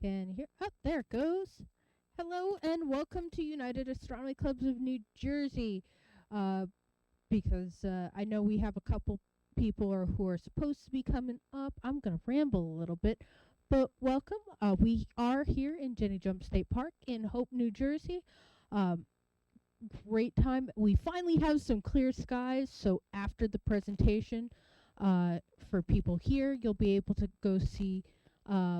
And here, oh, there it goes. Hello and welcome to United Astronomy Clubs of New Jersey. Uh, because I know we have a couple people who are supposed to be coming up. I'm going to ramble a little bit, but welcome. We are here in Jenny Jump State Park in Hope, New Jersey. Um, Great time. We finally have some clear skies, so after the presentation, for people here, you'll be able to go see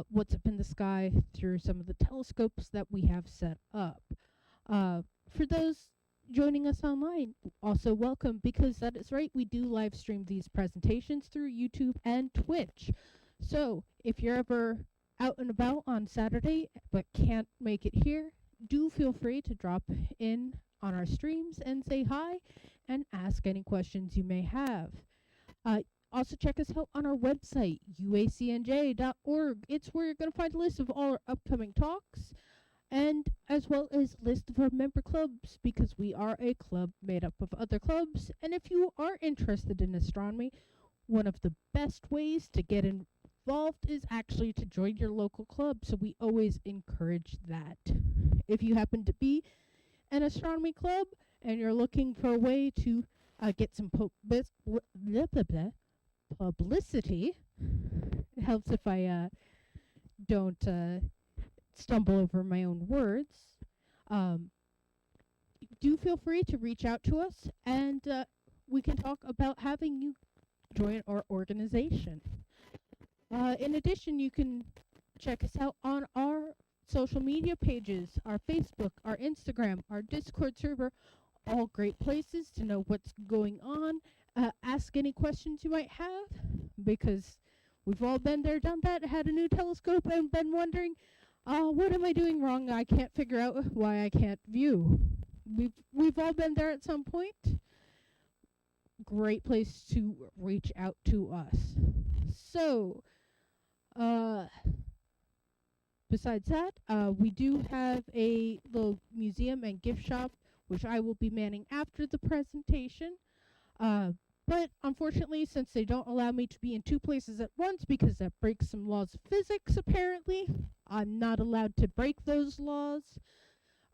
what's up in the sky through some of the telescopes that we have set up. For those joining us online, also welcome, because that is right, we do live stream these presentations through YouTube and Twitch. So if you're ever out and about on Saturday but can't make it here, do feel free to drop in on our streams and say hi and ask any questions you may have. Also check us out on our website, uacnj.org. It's where you're going to find a list of all our upcoming talks, and as well as a list of our member clubs, because we are a club made up of other clubs. And if you are interested in astronomy, one of the best ways to get involved is actually to join your local club, so we always encourage that. If you happen to be an astronomy club and you're looking for a way to get some publicity, it helps if I don't stumble over my own words. Do feel free to reach out to us, and we can talk about having you join our organization. In addition, you can check us out on our social media pages, our Facebook, our Instagram, our Discord server, all great places to know what's going on. Ask any questions you might have, because we've all been there, done that, had a new telescope and been wondering, what am I doing wrong? I can't figure out why I can't view. We've all been there at some point. Great place to reach out to us. So, besides that, we do have a little museum and gift shop, which I will be manning after the presentation. But unfortunately, since they don't allow me to be in two places at once because that breaks some laws of physics, apparently, I'm not allowed to break those laws.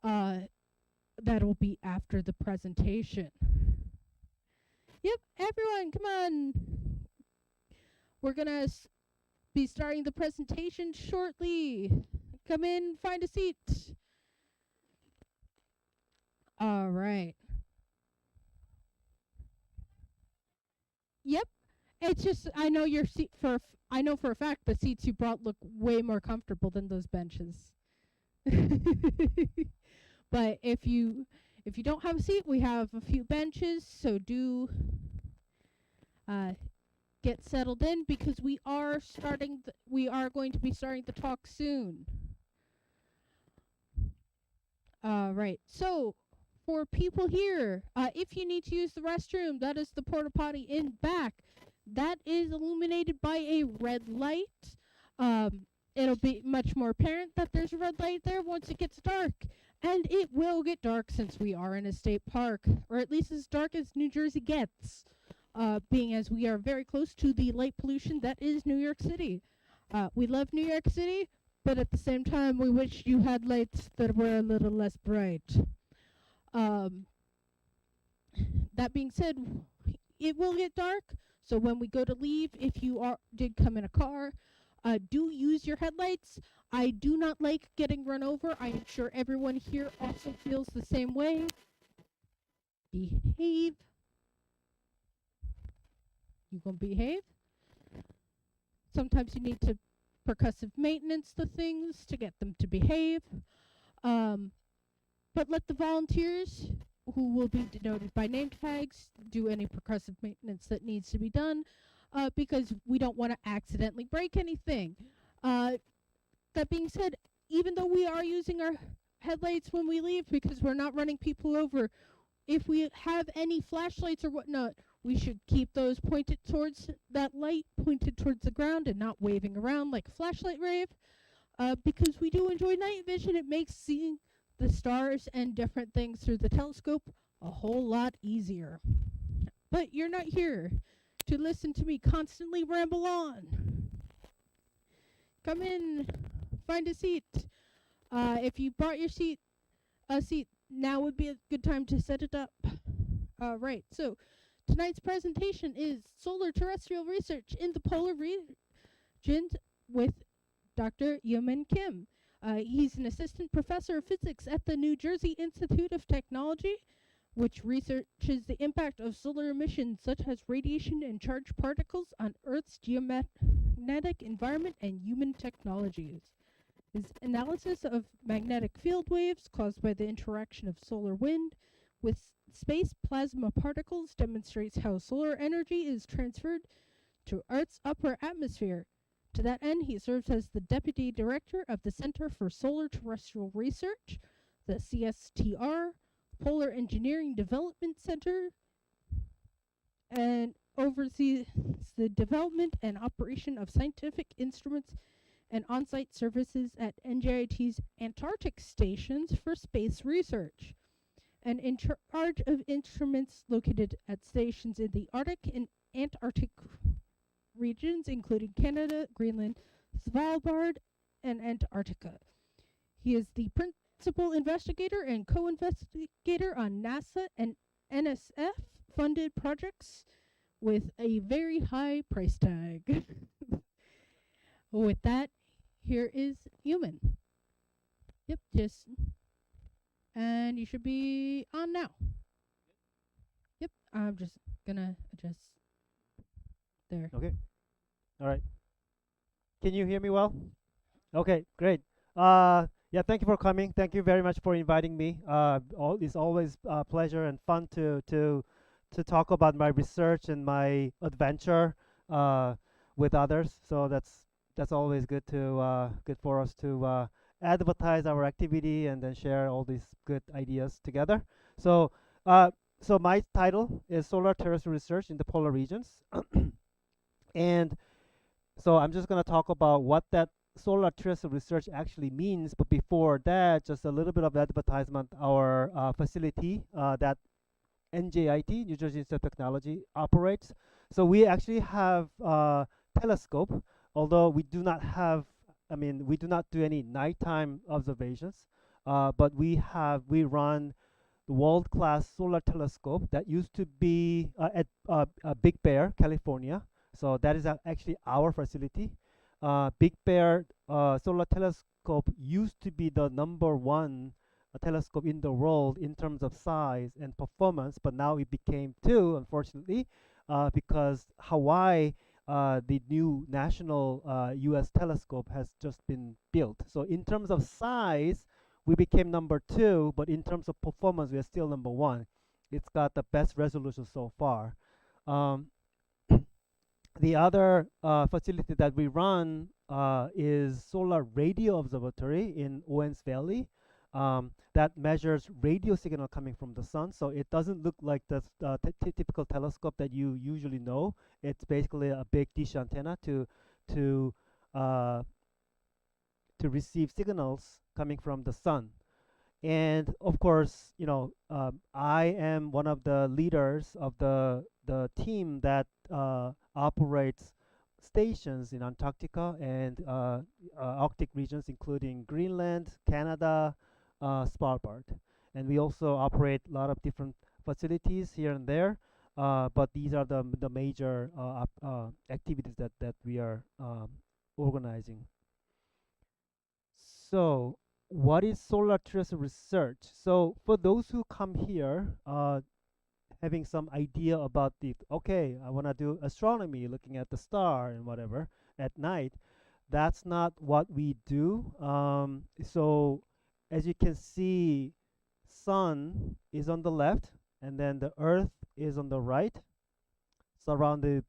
That'll be after the presentation. Yep, everyone, come on. We're going to be starting the presentation shortly. Come in, find a seat. All right. Yep. It's just I know your seat I know for a fact the seats you brought look way more comfortable than those benches. But if you don't have a seat, we have a few benches, so do get settled in, because we are going to be starting the talk soon. Right. So, for people here, if you need to use the restroom, that is the porta potty in back. That is illuminated by a red light. It'll be much more apparent that there's a red light there once it gets dark. And it will get dark since we are in a state park, or at least as dark as New Jersey gets, being as we are very close to the light pollution that is New York City. We love New York City, but at the same time, we wish you had lights that were a little less bright. That being said, it will get dark, so when we go to leave, if you did come in a car, do use your headlights. I do not like getting run over. I am sure everyone here also feels the same way. Behave. You gonna behave? Sometimes you need to percussive maintenance the things to get them to behave. But let the volunteers, who will be denoted by name tags, do any percussive maintenance that needs to be done, because we don't want to accidentally break anything. That being said, even though we are using our headlights when we leave because we're not running people over, if we have any flashlights or whatnot, we should keep those pointed towards that light, pointed towards the ground, and not waving around like a flashlight rave, because we do enjoy night vision. It makes seeing the stars and different things through the telescope a whole lot easier. But you're not here to listen to me constantly ramble on. Come in, find a seat. If you brought your seat, now would be a good time to set it up. Right. So tonight's presentation is solar terrestrial research in the polar regions with Dr. Hyomin Kim. He's an assistant professor of physics at the New Jersey Institute of Technology, which researches the impact of solar emissions such as radiation and charged particles on Earth's geomagnetic environment and human technologies. His analysis of magnetic field waves caused by the interaction of solar wind with space plasma particles demonstrates how solar energy is transferred to Earth's upper atmosphere. To that end, he serves as the Deputy Director of the Center for Solar-Terrestrial Research, the CSTR, Polar Engineering Development Center, and oversees the development and operation of scientific instruments and on-site services at NJIT's Antarctic stations for space research, and in charge of instruments located at stations in the Arctic and Antarctic regions, including Canada, Greenland, Svalbard, and Antarctica. He is the principal investigator and co-investigator on NASA and NSF-funded projects with a very high price tag. With that, here is Hyomin. Yep, and you should be on now. Yep, I'm just gonna adjust there. Okay. All right. Can you hear me well? Okay, great. Yeah, thank you for coming. Thank you very much for inviting me. It's always a pleasure and fun to talk about my research and my adventure with others. So that's always good for us to advertise our activity and then share all these good ideas together. So so my title is Solar Terrestrial Research in the Polar Regions. And so I'm just going to talk about what that solar terrestrial research actually means. But before that, just a little bit of advertisement. Our facility that NJIT, New Jersey Institute of Technology, operates. So we actually have a telescope, although we do not have, we do not do any nighttime observations. But we run the world-class solar telescope that used to be at Big Bear, California. So that is actually our facility. Big Bear Solar Telescope used to be the #1 telescope in the world in terms of size and performance, but now it became two, unfortunately, because Hawaii, the new national U.S. telescope, has just been built. So in terms of size, we became #2, but in terms of performance, we are still #1. It's got the best resolution so far. The other facility that we run is Solar Radio Observatory in Owens Valley that measures radio signal coming from the sun. So it doesn't look like the typical telescope that you usually know. It's basically a big dish antenna to receive signals coming from the sun. And of course, I am one of the leaders of the team that operates stations in Antarctica and Arctic regions, including Greenland, Canada, Svalbard. And we also operate a lot of different facilities here and there. But these are the major activities that we are organizing. So what is solar terrestrial research? So for those who come here having some idea about okay, I want to do astronomy, looking at the star and whatever at night, that's not what we do. So as you can see, sun is on the left and then the earth is on the right, surrounded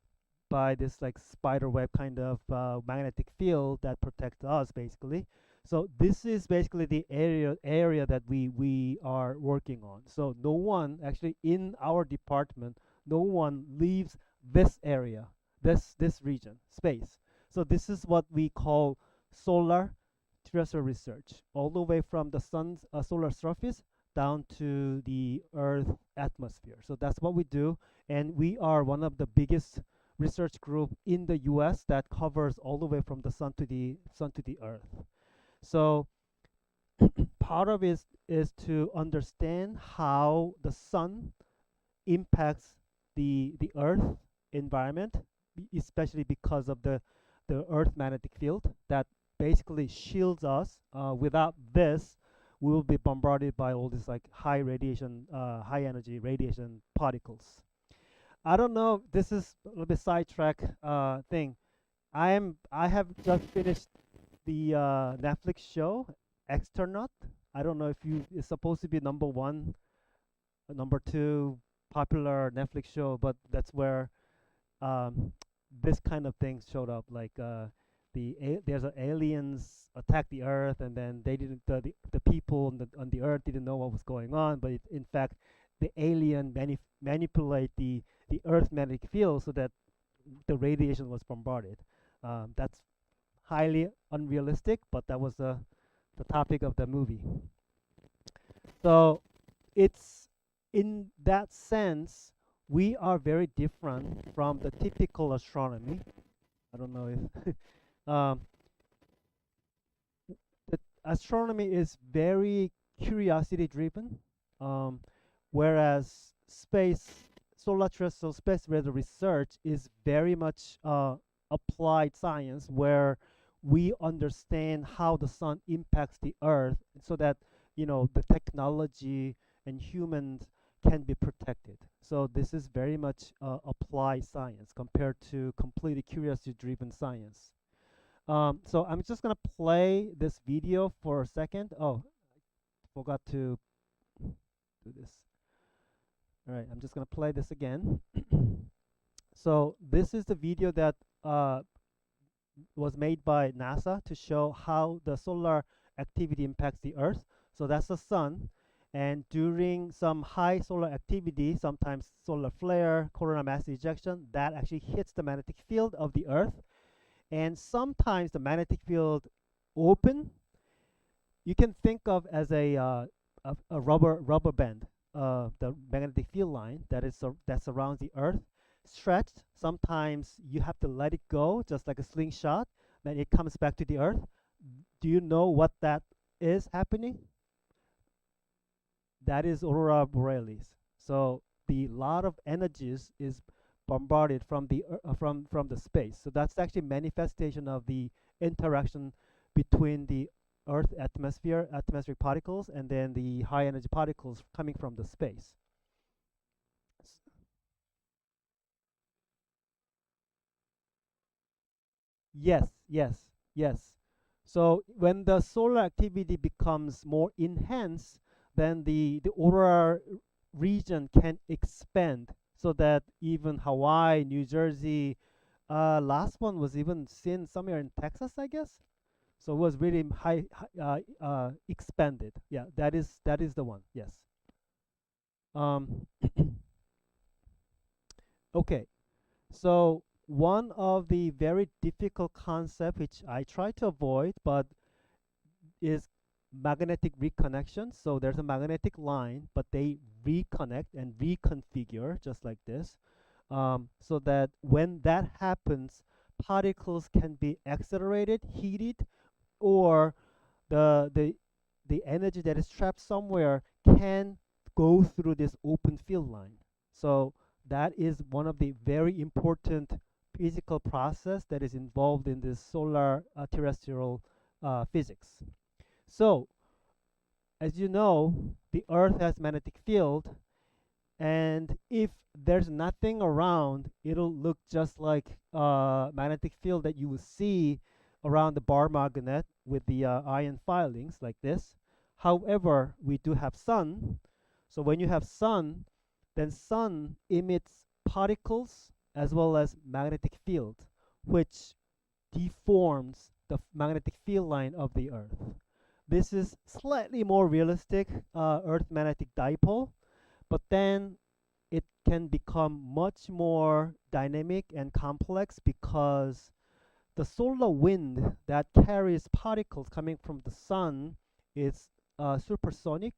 by this like spider web kind of magnetic field that protects us basically. So this is basically the area that we are working on. So no one actually in our department, no one leaves this area, this region, space. So this is what we call solar terrestrial research, all the way from the sun's solar surface down to the Earth atmosphere. So that's what we do, and we are one of the biggest research group in the U.S. that covers all the way from the sun to the Earth. So part of it is to understand how the sun impacts the Earth environment, especially because of the Earth magnetic field that basically shields us. Without this, we will be bombarded by all these like high radiation, high energy radiation particles. I don't know. This is a little bit sidetrack thing. I have just finished the Netflix show Externaut. I don't know if you it's supposed to be number one, number two popular Netflix show, but that's where um, this kind of thing showed up. Like there's aliens attack the Earth, and then they didn't the people on the Earth didn't know what was going on, but in fact the alien manipulate the Earth magnetic field so that the radiation was bombarded. That's highly unrealistic, but that was the topic of the movie. So it's in that sense we are very different from the typical astronomy. I don't know if um, the astronomy is very curiosity driven, um, whereas space solar terrestrial space weather research is very much applied science where we understand how the sun impacts the earth so that the technology and humans can be protected. So this is very much applied science compared to completely curiosity driven science. So I'm just gonna play this video for a second. Oh, forgot to do this. All right, I'm just gonna play this again. So this is the video that uh, was made by NASA to show how the solar activity impacts the Earth. So that's the sun. And during some high solar activity, sometimes solar flare, coronal mass ejection, that actually hits the magnetic field of the Earth. And sometimes the magnetic field open. You can think of as a rubber band, the magnetic field line that surrounds the Earth, stretched. Sometimes you have to let it go, just like a slingshot. Then it comes back to the Earth. Do you know what that is happening? That is aurora borealis. So the lot of energies is bombarded from from the space. So that's actually manifestation of the interaction between the Earth atmospheric particles, and then the high energy particles coming from the space. Yes, yes, yes. So when the solar activity becomes more enhanced, then the aurora region can expand so that even Hawaii, New Jersey, last one was even seen somewhere in Texas, I guess. So it was really expanded. Yeah, that is the one. Yes. Um, okay. So one of the very difficult concept which I try to avoid, but is magnetic reconnection. So there's a magnetic line, but they reconnect and reconfigure just like this, so that when that happens, particles can be accelerated, heated, or the the the energy that is trapped somewhere can go through this open field line. So that is one of the very important physical process that is involved in this solar terrestrial physics. So as you know, the Earth has magnetic field, and if there's nothing around, it'll look just like magnetic field that you will see around the bar magnet with the iron filings like this. However, we do have sun. So when you have sun, then sun emits particles as well as magnetic field, which deforms the magnetic field line of the Earth. This is slightly more realistic Earth magnetic dipole, but then it can become much more dynamic and complex because the solar wind that carries particles coming from the sun is supersonic.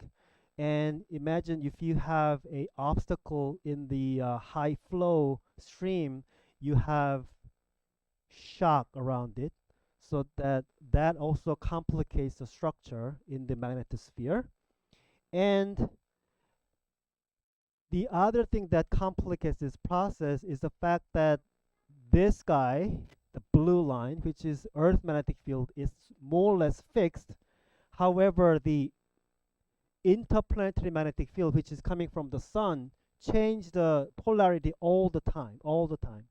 And imagine if you have a obstacle in the high flow stream, you have shock around it. so that also complicates the structure in the magnetosphere. And the other thing that complicates this process is the fact that this guy, the blue line, which is Earth magnetic field, is more or less fixed. However, the interplanetary magnetic field, which is coming from the sun, change the polarity all the time, all the time.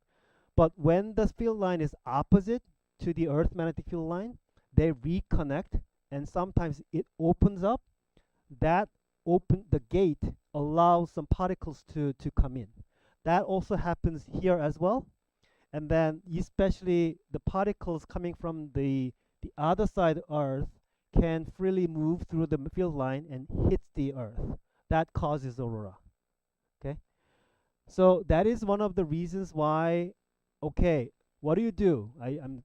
But when the field line is opposite to the Earth magnetic field line, they reconnect, and sometimes it opens up. That open the gate allows some particles to come in. That also happens here as well. And then especially the particles coming from the other side of Earth can freely move through the field line and hit the Earth. That causes aurora. Okay, so that is one of the reasons why. Okay, what do you do?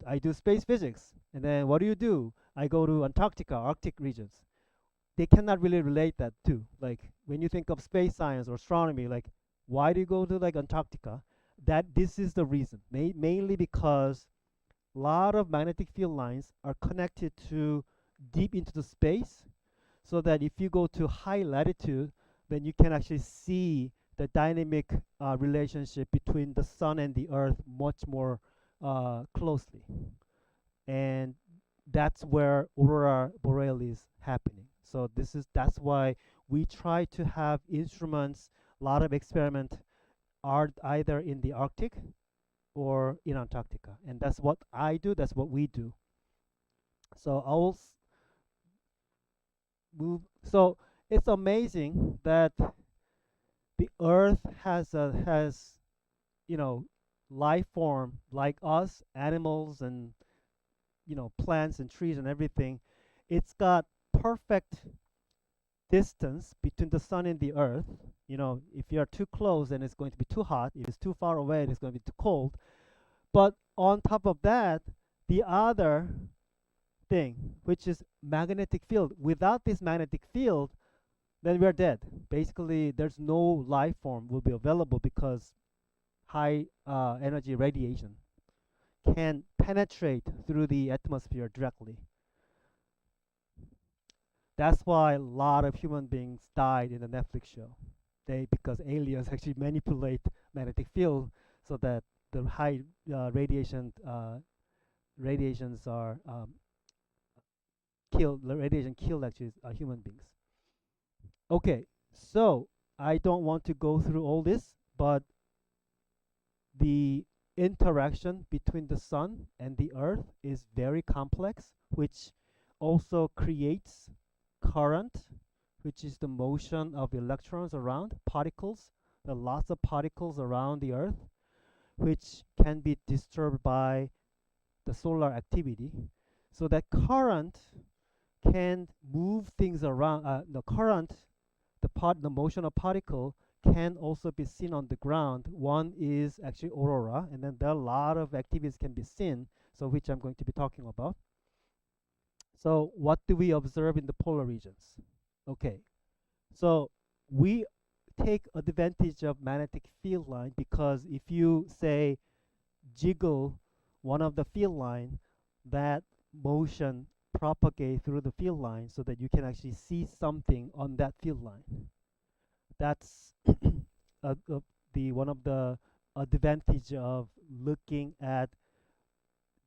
I do space physics, and then what do you do? I go to Antarctica, Arctic regions. They cannot really relate that too. Like when you think of space science or astronomy, like why do you go to like Antarctica? That this is the reason, mainly because a lot of magnetic field lines are connected to deep into the space, so that if you go to high latitude, then you can actually see the dynamic relationship between the sun and the earth much more closely. And that's where aurora borealis is happening. So that's why we try to have instruments. A lot of experiment are either in the Arctic or in Antarctica, and that's what I do. That's what we do. So I'll move. So it's amazing that the Earth has you know life form like us, animals, and plants and trees and everything. It's got perfect distance between the sun and the earth. If you're too close, then it's going to be too hot. If it's too far away, it's going to be too cold. But on top of that, the other thing, which is magnetic field. Without this magnetic field, then we're dead. Basically, there's no life form will be available because high energy radiation can penetrate through the atmosphere directly. That's why a lot of human beings died in the Netflix show. Because aliens actually manipulate magnetic field so that the high radiations are killed. The radiation killed actually human beings. Okay, so I don't want to go through all this, but the interaction between the sun and the earth is very complex, which also creates current, which is the motion of electrons around particles. There are lots of particles around the earth, which can be disturbed by the solar activity. So that current can move things around. The motion of particle can also be seen on the ground. One is actually aurora, and then there are a lot of activities can be seen, so which I'm going to be talking about. So what do we observe in the polar regions? Okay, so we take advantage of magnetic field line because if you say jiggle one of the field line, that motion propagate through the field line so that you can actually see something on that field line. That's the one of the advantage of looking at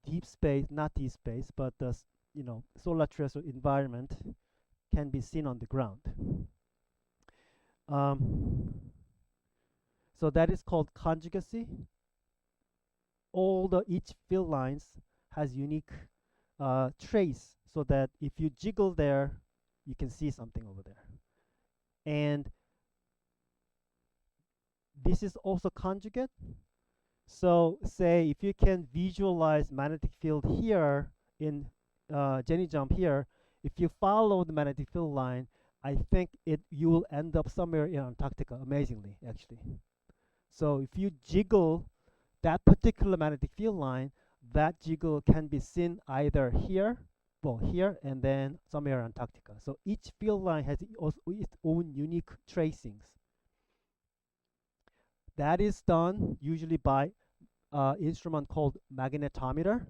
deep space, not deep space, but the solar-terrestrial environment can be seen on the ground. So that is called conjugacy. Each field lines has unique trace, so that if you jiggle there, you can see something over there. And this is also conjugate. So say if you can visualize magnetic field here in Jenny jump here, if you follow the magnetic field line, I think you will end up somewhere in Antarctica, amazingly, actually. So if you jiggle that particular magnetic field line, that jiggle can be seen either here, here, and then somewhere in Antarctica. So each field line has its own unique tracings. That is done usually by instrument called magnetometer.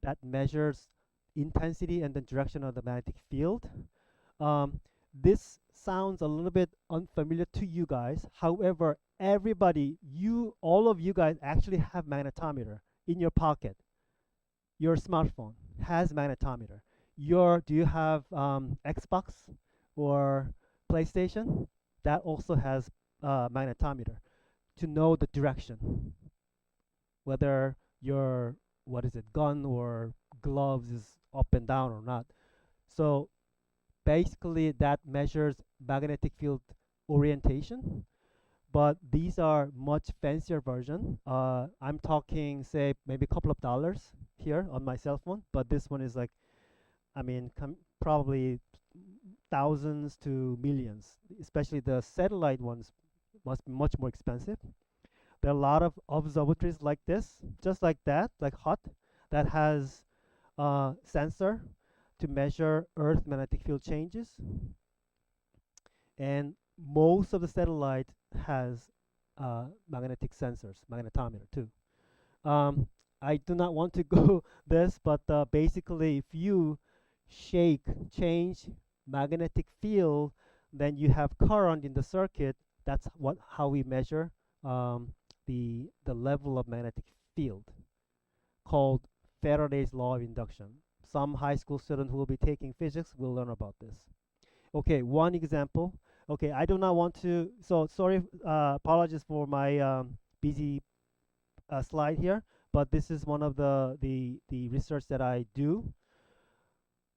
that measures intensity and the direction of the magnetic field. Um, this sounds a little bit unfamiliar to you guys. However, everybody, all of you guys actually have magnetometer in your pocket. Your smartphone has magnetometer. Do you have Xbox or PlayStation? That also has magnetometer to know the direction, whether your what is it, gun or gloves is up and down or not. So basically, that measures magnetic field orientation. But these are much fancier version. I'm talking, say, maybe a couple of dollars here on my cell phone, but this one is like, I mean, probably thousands to millions. Especially the satellite ones must be much more expensive. There are a lot of observatories like this, just like that, like HUT, that has sensor to measure Earth magnetic field changes, and most of the satellite has magnetic sensors, magnetometer too. Um, I do not want to go this, but basically, if you change magnetic field, then you have current in the circuit. That's how we measure um, the level of magnetic field, called Faraday's law of induction. Some high school student who will be taking physics will learn about this. Okay, one example. Okay, I do not want to. So sorry, apologies for my busy slide here, but this is one of the research that I do.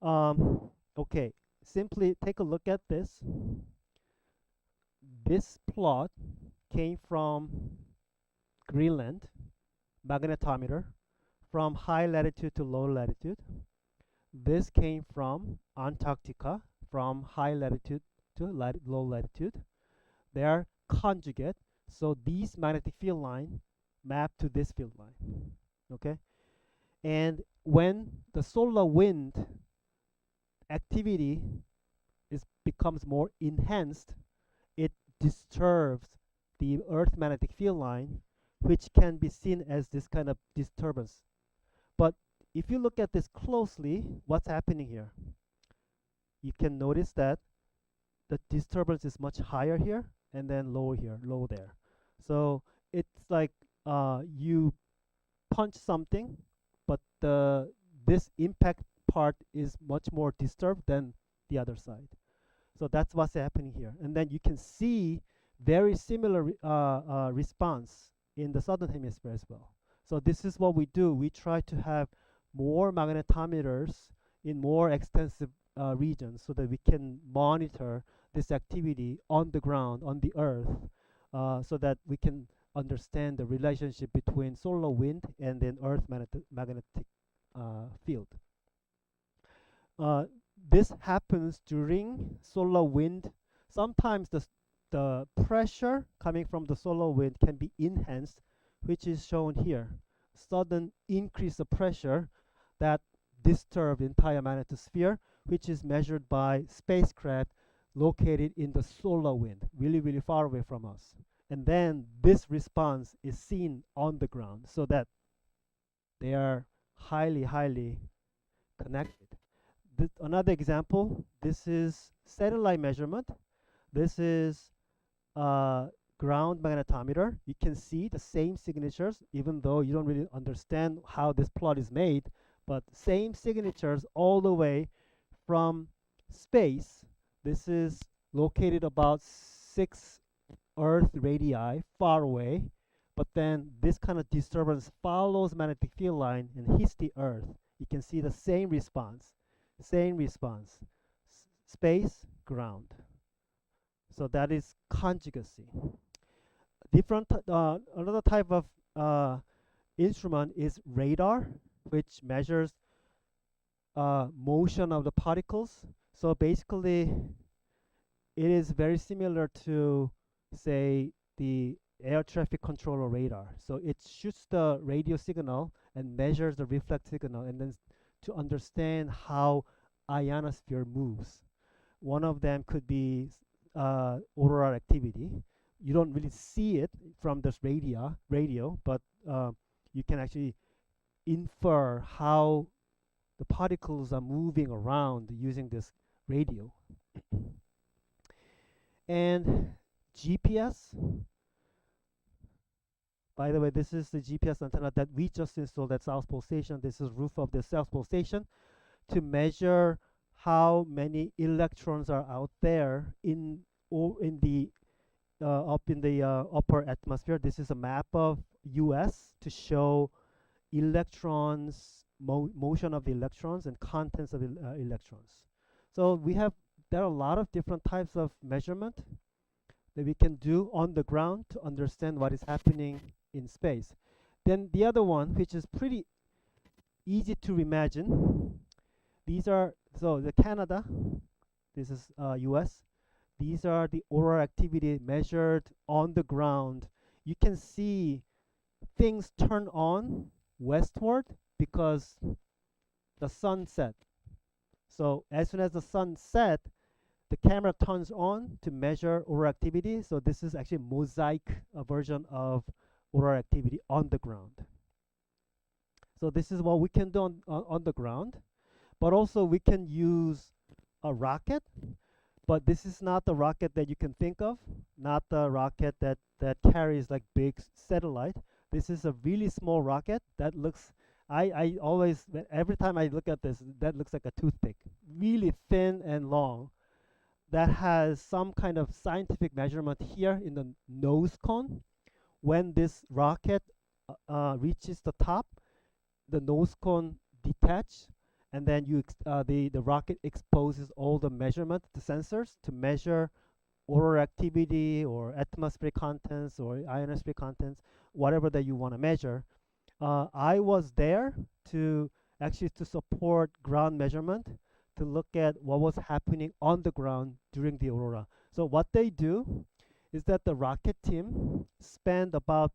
Okay, simply take a look at this. This plot came from Greenland magnetometer from high latitude to low latitude. This came from Antarctica from high latitude to low latitude. They are conjugate, so these magnetic field line map to this field line. Okay, and when the solar wind activity becomes more enhanced, it disturbs the Earth magnetic field line, which can be seen as this kind of disturbance. But if you look at this closely, what's happening here? You can notice that the disturbance is much higher here and then lower here, low there. So it's like you punch something, but this impact part is much more disturbed than the other side. So that's what's happening here. And then you can see very similar response in the southern hemisphere as well. So this is what we do. We try to have more magnetometers in more extensive regions so that we can monitor this activity on the ground, on the earth, so that we can understand the relationship between solar wind and then earth magnetic field. Uh, this happens during solar wind. Sometimes the pressure coming from the solar wind can be enhanced, which is shown here. Sudden increase of pressure that disturb the entire magnetosphere, which is measured by spacecraft located in the solar wind, really, really far away from us. And then this response is seen on the ground, so that they are highly, highly connected. Another example, this is satellite measurement. This is ground magnetometer. You can see the same signatures, even though you don't really understand how this plot is made, but same signatures all the way from space. This is located about 6 Earth radii far away, but then this kind of disturbance follows magnetic field line and hits the Earth. You can see the same response. Same response. Space, ground. So that is conjugacy. Another type of instrument is radar, which measures motion of the particles. So basically, it is very similar to, say, the air traffic controller radar. So it shoots the radio signal and measures the reflect signal, and then to understand how ionosphere moves. One of them could be auroral activity. You don't really see it from this radio, but you can actually infer how the particles are moving around using this radio. And GPS, by the way, this is the GPS antenna that we just installed at South Pole Station. This is roof of the South Pole Station to measure how many electrons are out there in the up in the upper atmosphere. This is a map of U.S. to show electrons, motion of the electrons, and contents of electrons. So there are a lot of different types of measurement that we can do on the ground to understand what is happening in space. Then the other one, which is pretty easy to imagine, these are so the Canada, this is US. These are the auroral activity measured on the ground. You can see things turn on westward because the sun set. So as soon as the sun set, the camera turns on to measure auroral activity. So this is actually a mosaic version of auroral activity on the ground. So this is what we can do on the ground. But also we can use a rocket. But this is not the rocket that you can think of, not the rocket that carries like big satellite. This is a really small rocket that looks, I always, every time I look at this, that looks like a toothpick, really thin and long, that has some kind of scientific measurement here in the nose cone. When this rocket reaches the top, the nose cone detaches, and then the rocket exposes all the measurement, the sensors, to measure auroral activity or atmospheric contents or ionospheric contents, whatever that you want to measure. I was there to actually to support ground measurement, to look at what was happening on the ground during the aurora. So what they do is that the rocket team spend about,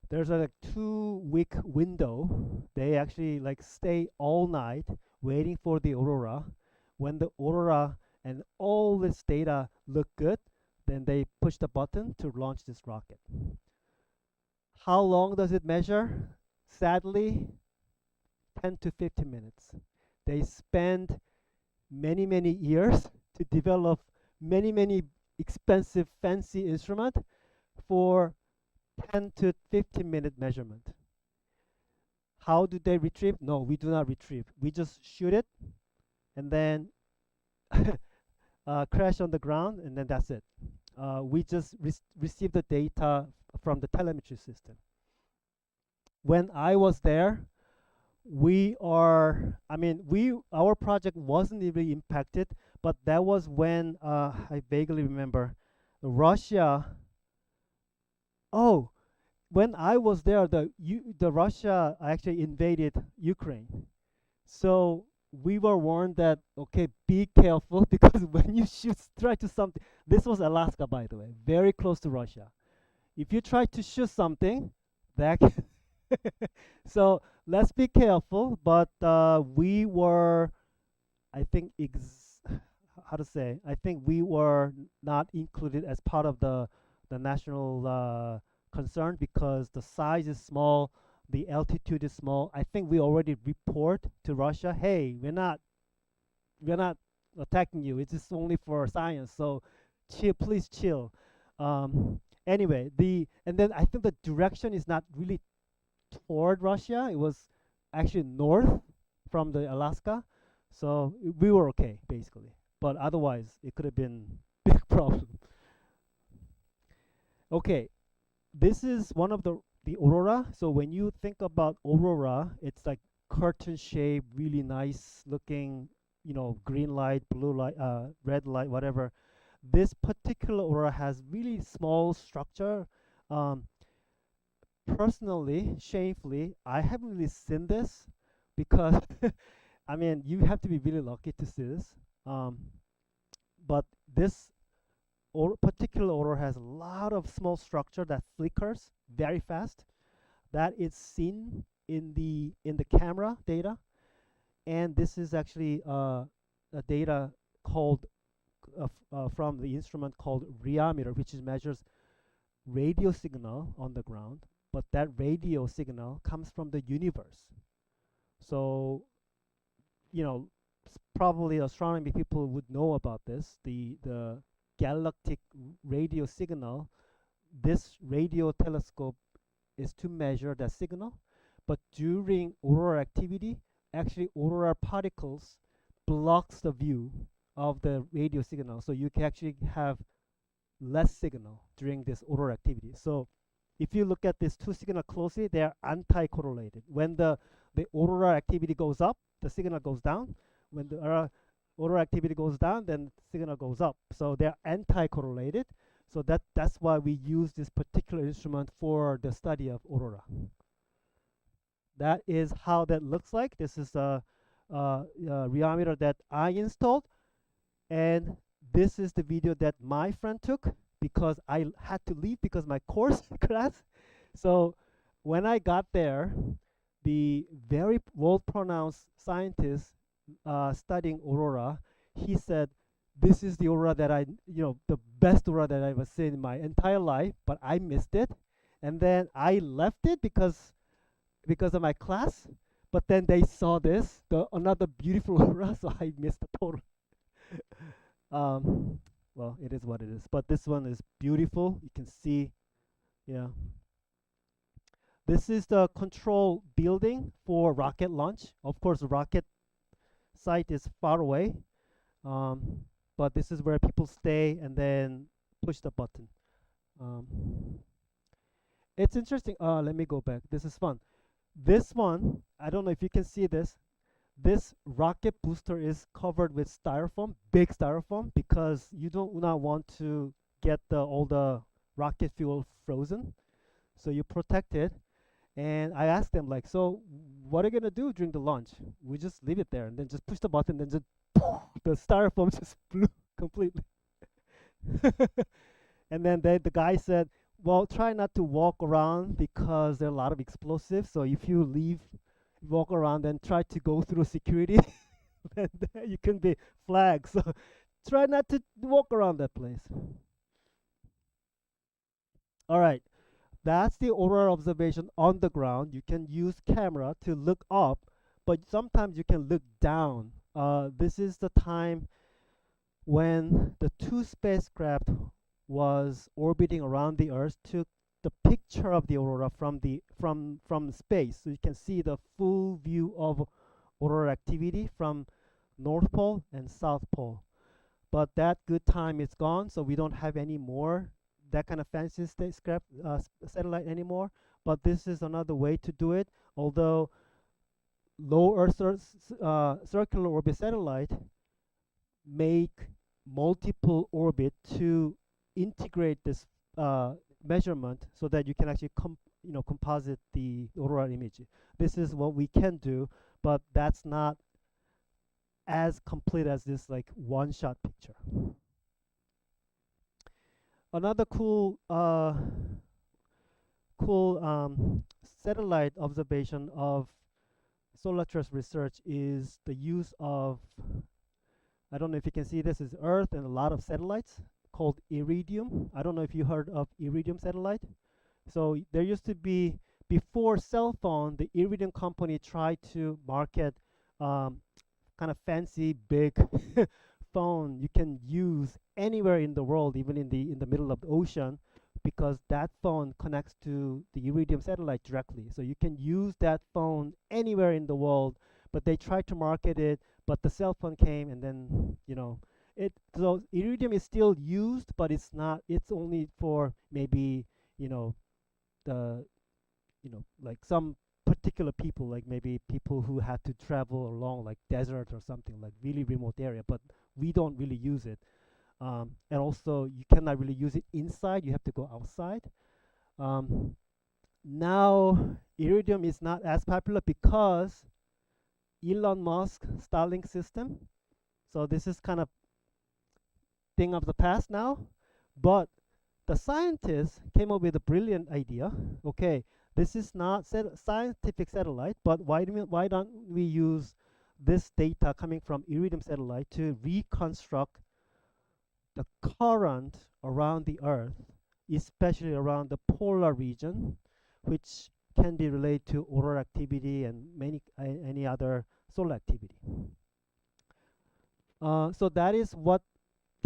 there's a like 2 week window. They actually like stay all night waiting for the aurora. When the aurora and all this data look good, then they push the button to launch this rocket. How long does it measure? Sadly, 10 to 15 minutes. They spend many years to develop many expensive fancy instrument for 10 to 15-minute measurement. How do they retrieve? No, we do not retrieve. We just shoot it and then crash on the ground, and then that's it. We just receive the data from the telemetry system. When I was there, our project wasn't really impacted, but that was when I vaguely remember Russia. Oh, when I was there, the Russia actually invaded Ukraine. So we were warned that, okay, be careful because when you try to something, this was Alaska, by the way, very close to Russia. If you try to shoot something, that so let's be careful. But we were, I think, how to say? I think we were not included as part of the national concern because the size is small, the altitude is small. I think we already report to Russia, hey, we're not attacking you. It's just only for science. So chill, please chill. Anyway, and then I think the direction is not really toward Russia. It was actually north from the Alaska. So we were okay basically. But otherwise, it could have been big problem. Okay, this is one of the aurora. So when you think about aurora, it's like curtain shape, really nice looking, green light, blue light, red light, whatever. This particular aurora has really small structure. Um, Personally, shamefully, I haven't really seen this because I mean, you have to be really lucky to see this. Um, but this particular aurora has a lot of small structure that flickers very fast. That is seen in the camera data, and this is actually a data called from the instrument called rheometer, which measures radio signal on the ground. But that radio signal comes from the universe. So you know, probably astronomy people would know about this. The galactic radio signal. This radio telescope is to measure that signal, but during auroral activity, actually auroral particles blocks the view of the radio signal, so you can actually have less signal during this auroral activity. So if you look at these two signals closely, they are anti-correlated. When the auroral activity goes up, the signal goes down. When the auroral activity goes down, then the signal goes up. So they're anti-correlated. So that's why we use this particular instrument for the study of aurora. That is how that looks like. This is a riometer that I installed, and this is the video that my friend took because I had to leave because my course class. So when I got there, the very well-pronounced scientist studying aurora, he said, "This is the aurora that the best aurora that I've seen in my entire life, but I missed it." And then I left it because of my class. But then they saw this, the another beautiful aurora, so I missed the total. Um, well, it is what it is. But this one is beautiful. You can see, yeah. This is the control building for rocket launch. Of course, the rocket site is far away, um, but this is where people stay and then push the button. Um, it's interesting. Let me go back. This is fun. This one, I don't know if you can see this. This rocket booster is covered with styrofoam, big styrofoam, because you don't not want to get all the rocket fuel frozen. So you protect it. And I asked them like, so what are you gonna do during the launch? We just leave it there and then just push the button, then just the styrofoam just blew completely. And then the guy said, well, try not to walk around because there are a lot of explosives. So if you walk around and try to go through security, then you can be flagged. So try not to walk around that place. All right. That's the auroral observation on the ground. You can use camera to look up, but sometimes you can look down. This is the time when the two spacecraft was orbiting around the Earth, took the picture of the aurora from space, so you can see the full view of auroral activity from North Pole and South Pole. But that good time is gone, so we don't have any more that kind of fancy spacecraft satellite anymore. But this is another way to do it. Although low Earth circular orbit satellite make multiple orbit to integrate this measurement so that you can actually composite the auroral image. This is what we can do, but that's not as complete as this like one-shot picture. Another cool satellite observation of Solar-Terrestrial research is the use of, I don't know if you can see, this is Earth and a lot of satellites called Iridium. I don't know if you heard of Iridium satellite. So there used to be, before cell phone, the Iridium company tried to market kind of fancy big phone you can use anywhere in the world, even in the middle of the ocean, because that phone connects to the Iridium satellite directly. So you can use that phone anywhere in the world, but they tried to market it, but the cell phone came, and then so Iridium is still used, but it's not. It's only for maybe the like some particular people, like maybe people who had to travel along like desert or something, like really remote area, but we don't really use it. And also you cannot really use it inside, you have to go outside. Now Iridium is not as popular because Elon Musk Starlink system, so this is kind of thing of the past now. But the scientists came up with a brilliant idea. Okay, this is not scientific satellite, but why don't we use this data coming from Iridium satellite to reconstruct the current around the Earth, especially around the polar region, which can be related to auroral activity and any other solar activity. So that is what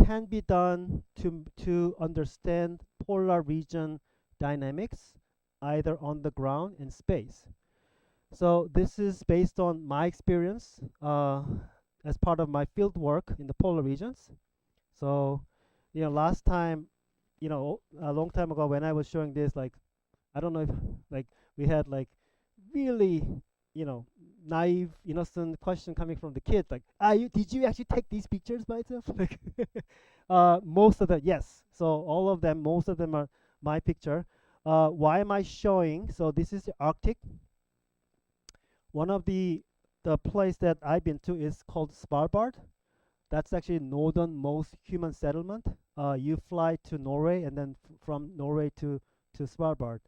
can be done to understand polar region dynamics, either on the ground in space. So this is based on my experience as part of my field work in the polar regions. So, last time, a long time ago when I was showing this, like, I don't know if like we had like really, you know, naive, innocent question coming from the kids, like, did you actually take these pictures by itself? Like, most of them, yes. So all of them, most of them are my picture. Why am I showing? So this is the Arctic. One of the place that I've been to is called Svalbard. That's actually northernmost human settlement. You fly to Norway and then from Norway to Svalbard.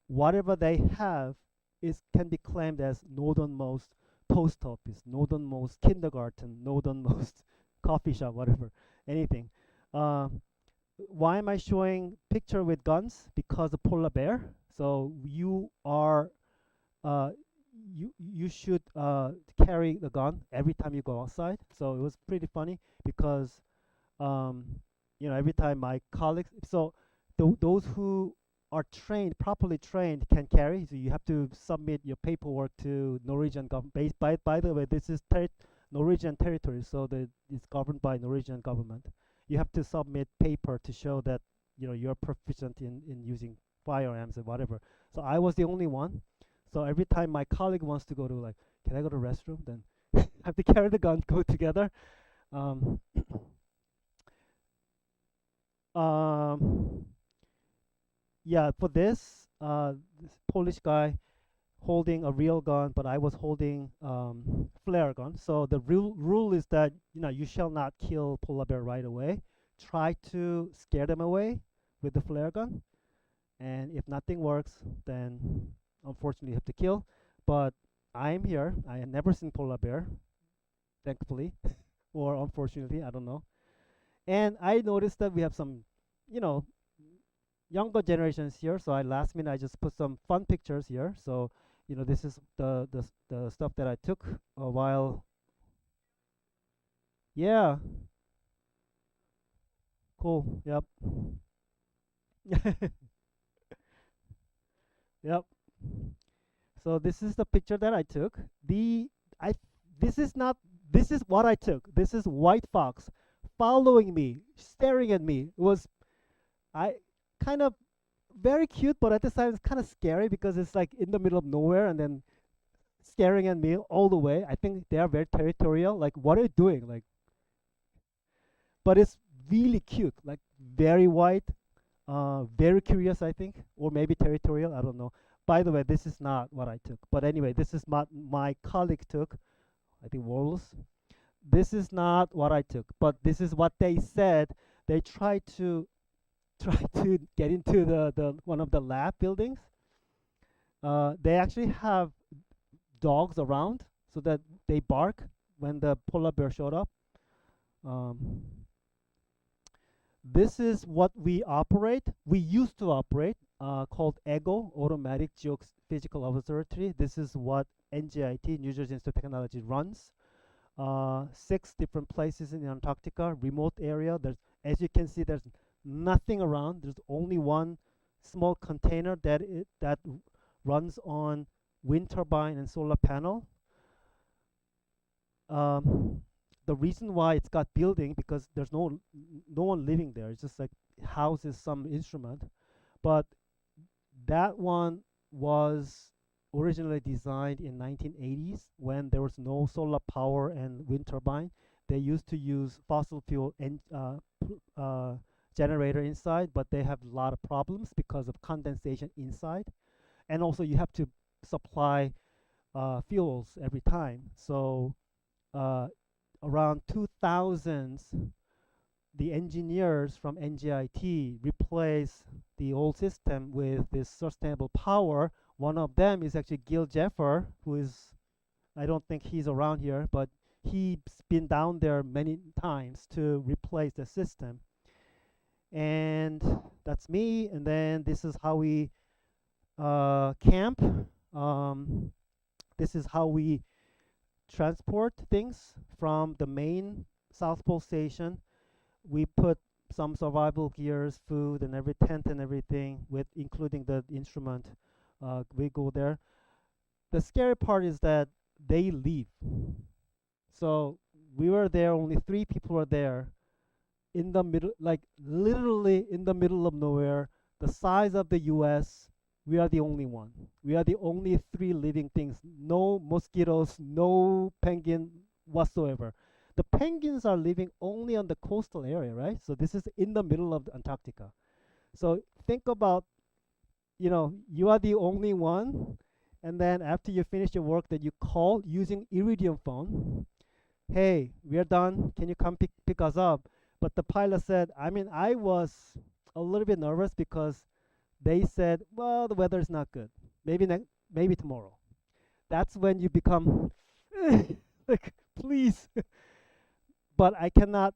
Whatever they have is can be claimed as northernmost post office, northernmost kindergarten, northernmost coffee shop, whatever, anything. Uh, why am I showing picture with guns? Because of polar bear. So uh, you should carry the gun every time you go outside. So it was pretty funny because um, every time my colleagues, so those who are trained, properly trained, can carry. So you have to submit your paperwork to Norwegian government. By the way, this is Norwegian territory, so it's governed by Norwegian government. You have to submit paper to show that you're proficient in using firearms and whatever. So I was the only one. So every time my colleague wants to go to, like, can I go to the restroom? Then have to carry the gun, go together. Um, um, yeah, for this Polish guy holding a real gun, but I was holding flare gun. So the rule is that you shall not kill polar bear right away. Try to scare them away with the flare gun, and if nothing works, then unfortunately you have to kill. But I'm here. I have never seen polar bear, thankfully, or unfortunately, I don't know. And I noticed that we have some, you know, younger generations here. So I last minute I just put some fun pictures here. So this is the stuff that I took a while. Yeah, cool. Yep. Yep. So this is the picture that I took. I this is not this is what I took. This is white fox following me, staring at me. It was I kind of very cute, but at the same time it's kind of scary because it's like in the middle of nowhere and then staring at me all the way. I think they are very territorial. Like, what are you doing? Like, but it's really cute. Like, very white, very curious, I think, or maybe territorial. I don't know. By the way, this is not what I took. But anyway, this is my colleague took. I think Wallace. This is not what I took, but this is what they said. They tried to try to get into the one of the lab buildings. They actually have dogs around so that they bark when the polar bear showed up. Um, this is what we operate. We used to operate called EGO, Automatic Geophysical Observatory. This is what NJIT, New Jersey Institute of Technology, runs. 6 different places in Antarctica, remote area. As you can see, there's nothing around. There's only one small container that runs on wind turbine and solar panel. Um, the reason why it's got building because there's no one living there. It's just like houses some instrument, but that one was originally designed in 1980s when there was no solar power and wind turbine. They used to use fossil fuel generator inside, but they have a lot of problems because of condensation inside, and also you have to supply fuels every time. So uh, around 2000s, the engineers from NJIT replaced the old system with this sustainable power. One of them is actually Gil Jeffer, who is, I don't think he's around here, but he's been down there many times to replace the system. And that's me. And then this is how we camp. Um, this is how we transport things from the main South Pole Station. We put some survival gears, food, and every tent and everything, with including the instrument. We go there. The scary part is that they leave. So we were there. Only three people were there in the middle, like literally in the middle of nowhere, the size of the US. We are the only one. We are the only three living things. No mosquitoes, no penguin whatsoever. The penguins are living only on the coastal area, right? So this is in the middle of Antarctica. So think about, you are the only one, and then after you finish your work, that you call using Iridium phone. Hey, we are done. Can you come pick us up? But the pilot said, I mean, I was a little bit nervous because they said, well, the weather is not good. Maybe tomorrow. That's when you become like, please. But I cannot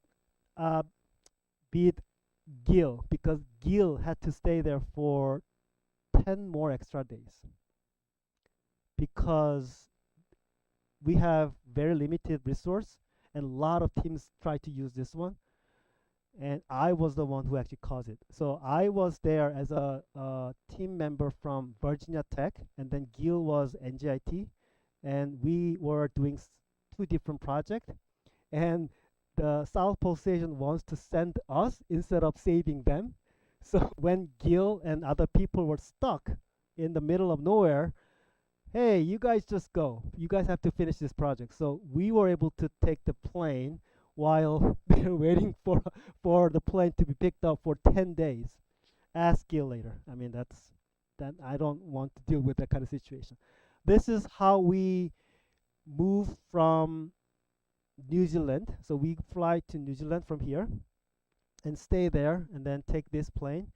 uh, beat Gil, because Gil had to stay there for 10 more extra days because we have very limited resource, and a lot of teams try to use this one, and I was the one who actually caused it. So I was there as a team member from Virginia Tech, and then Gil was NJIT, and we were doing two different projects. And the South Pole Station wants to send us instead of saving them. So when Gil and other people were stuck in the middle of nowhere, hey, you guys just go. You guys have to finish this project. So we were able to take the plane while they're waiting for the plane to be picked up for 10 days. Ask Gil later. I mean, that I don't want to deal with that kind of situation. This is how we move from New Zealand. So we fly to New Zealand from here and stay there, and then take this plane.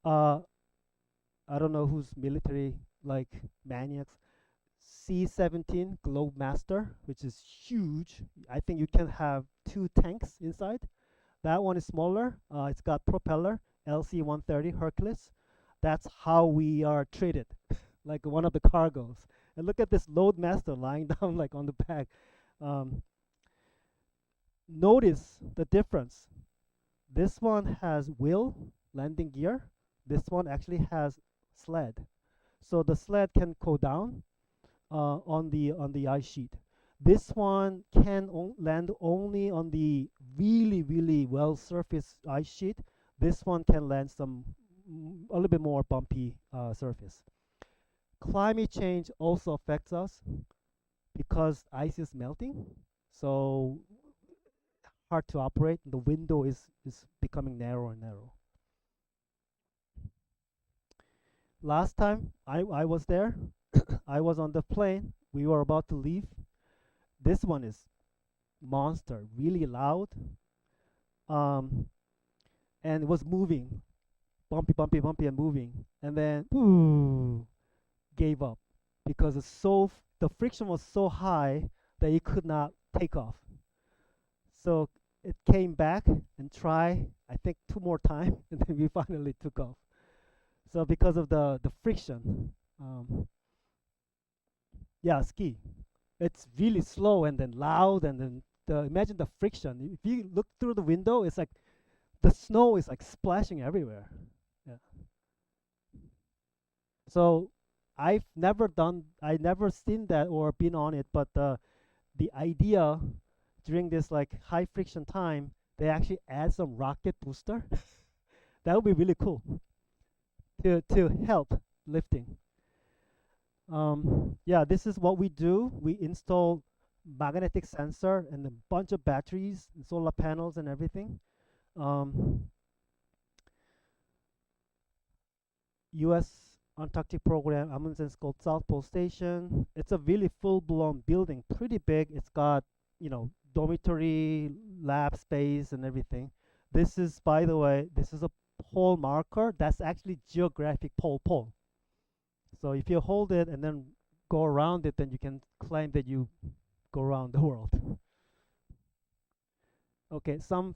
Uh, I don't know who's military like maniacs. C-17 Globemaster, which is huge. I think you can have two tanks inside. That one is smaller. It's got propeller, LC-130 Hercules. That's how we are treated, like one of the cargos. And look at this Loadmaster lying down like on the back. Um, Notice the difference. This one has wheel landing gear. This one actually has sled. So the sled can go down on the ice sheet. This one can land only on the really well surfaced ice sheet. This one can land some a little bit more bumpy surface. Climate change also affects us because ice is melting, so hard to operate. The window is becoming narrow and narrow. Last time I was there, I was on the plane. We were about to leave. This one is monster, really loud, um, and it was moving, bumpy, and moving, and then gave up because the friction was so high that it could not take off. So it came back and tried, I think, two more times, and then we finally took off. So because of the friction, yeah, ski. It's really slow and then loud, and then imagine the friction. If you look through the window, it's like the snow is like splashing everywhere. Yeah. So I never seen that or been on it, but the idea during this like high friction time, they actually add some rocket booster. That would be really cool to help lifting. Yeah, this is what we do. We install magnetic sensor and a bunch of batteries, and solar panels, and everything. Um, U.S. Antarctic program, Amundsen's called South Pole Station. It's a really full-blown building, pretty big. It's got, dormitory, lab space, and everything. This is, by the way, this is a pole marker. That's actually geographic pole. So if you hold it and then go around it, then you can claim that you go around the world. Okay, some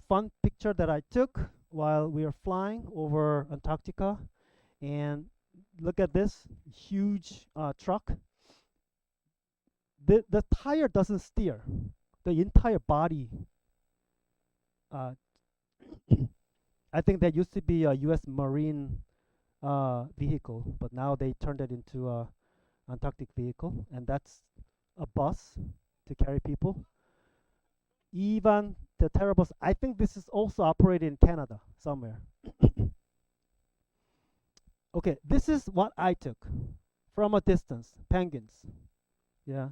fun picture that I took while we were flying over Antarctica, and look at this huge truck. The tire doesn't steer; the entire body uh, I think that used to be a U.S. Marine vehicle, but now they turned it into a Antarctic vehicle, and that's a bus to carry people. Even the Terrabus, I think this is also operated in Canada somewhere. Okay, this is what I took from a distance, penguins. Yeah,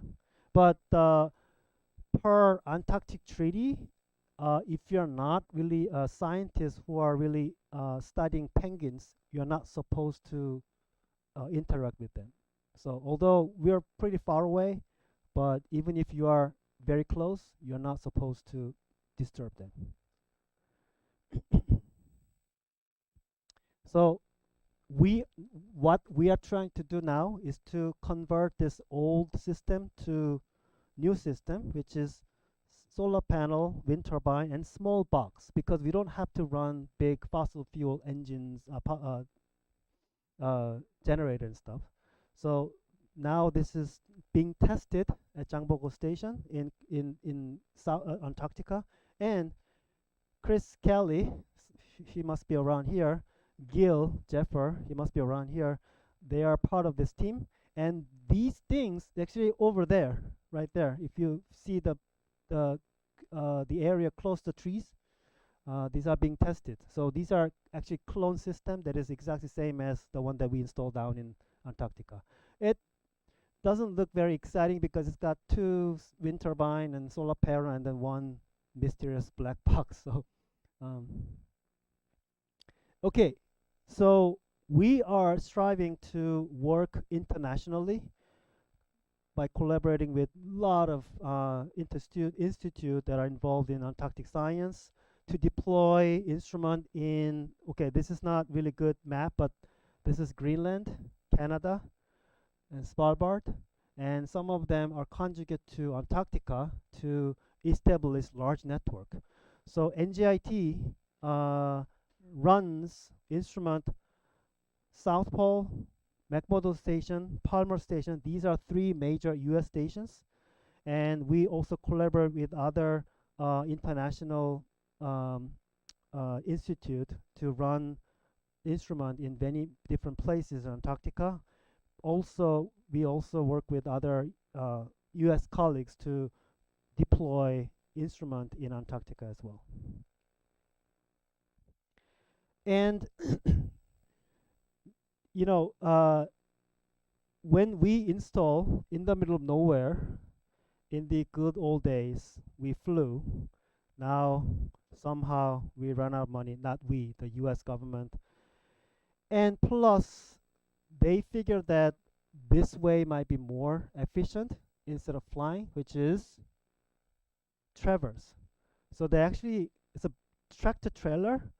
but per Antarctic Treaty, if you're not really a scientist who are really studying penguins, you're not supposed to interact with them. So although we're pretty far away, but even if you are very close, you're not supposed to disturb them. So we what we are trying to do now is to convert this old system to new system, which is solar panel, wind turbine, and small box, because we don't have to run big fossil fuel engines, generator and stuff. So now this is being tested at Jangbogo Station in South Antarctica, and Chris Kelly, he must be around here. Gil Jeffer, he must be around here. They are part of this team, and these things actually over there, right there. If you see the the area close to trees, these are being tested. So these are actually clone system that is exactly same as the one that we installed down in Antarctica. It doesn't look very exciting because it's got two wind turbine and solar panel and then one mysterious black box. So um, okay, so we are striving to work internationally by collaborating with a lot of institute that are involved in Antarctic science to deploy instrument in, okay, this is not really good map, but this is Greenland, Canada, and Svalbard, and some of them are conjugate to Antarctica to establish large network. So NJIT runs instrument South Pole, McMurdo Station, Palmer Station. These are three major U.S. stations, and we also collaborate with other international um, institute to run instrument in many different places in Antarctica. Also, we also work with other U.S. colleagues to deploy instrument in Antarctica as well. And you know, when we install in the middle of nowhere, in the good old days, we flew. Now somehow we run out of money. Not we, the U.S. government. And plus, they figure that this way might be more efficient instead of flying, which is traverse. So they actually, it's a tractor trailer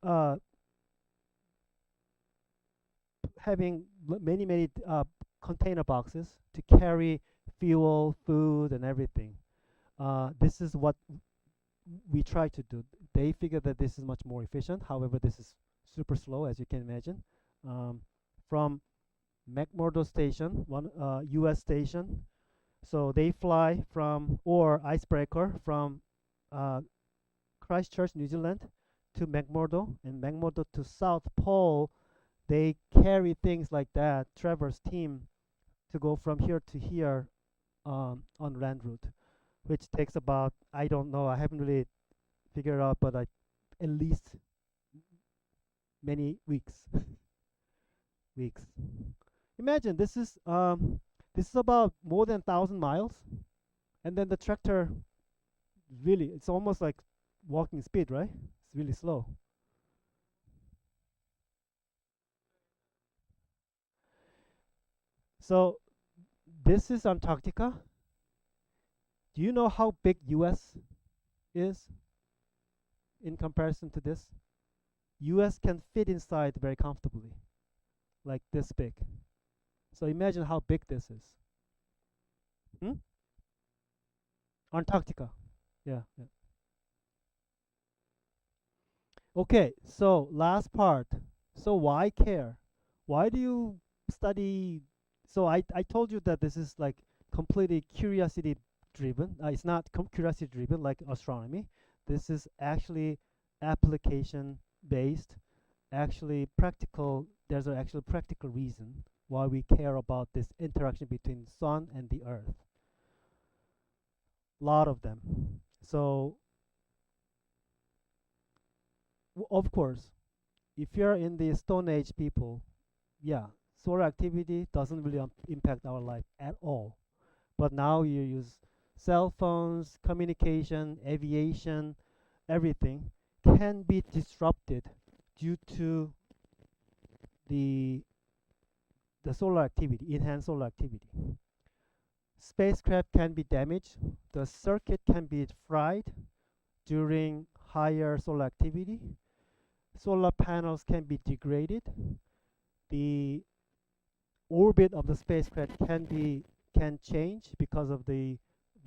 uh, having many container boxes to carry fuel, food, and everything. This is what we try to do. They figure that this is much more efficient. However, this is super slow, as you can imagine. From McMurdo Station, one U.S. station. So they fly from, or icebreaker from uh, Christchurch, New Zealand, to McMurdo, and McMurdo to South Pole. They carry things like that, traverse team, to go from here to here on land route, which takes about, I don't know, I haven't really figured out, but at least many weeks. weeks. Imagine this is about more than 1,000 miles, and then the tractor really, it's almost like walking speed, right? It's really slow. So this is Antarctica. Do you know how big US is in comparison to this? US can fit inside very comfortably, like this big. So imagine how big this is. Hmm? Antarctica. Yeah, yeah. Okay, so last part. So why care? Why do you study? So I told you that this is like completely curiosity driven. It's not curiosity driven like astronomy. This is actually application based, actually practical. There's an actual practical reason why we care about this interaction between sun and the earth. Lot of them. So of course, if you're in the Stone Age people, yeah, solar activity doesn't really impact our life at all. But now you use cell phones, communication, aviation, everything can be disrupted due to the solar activity, enhanced solar activity. Spacecraft can be damaged. The circuit can be fried during higher solar activity. Solar panels can be degraded. The orbit of the spacecraft can change because of the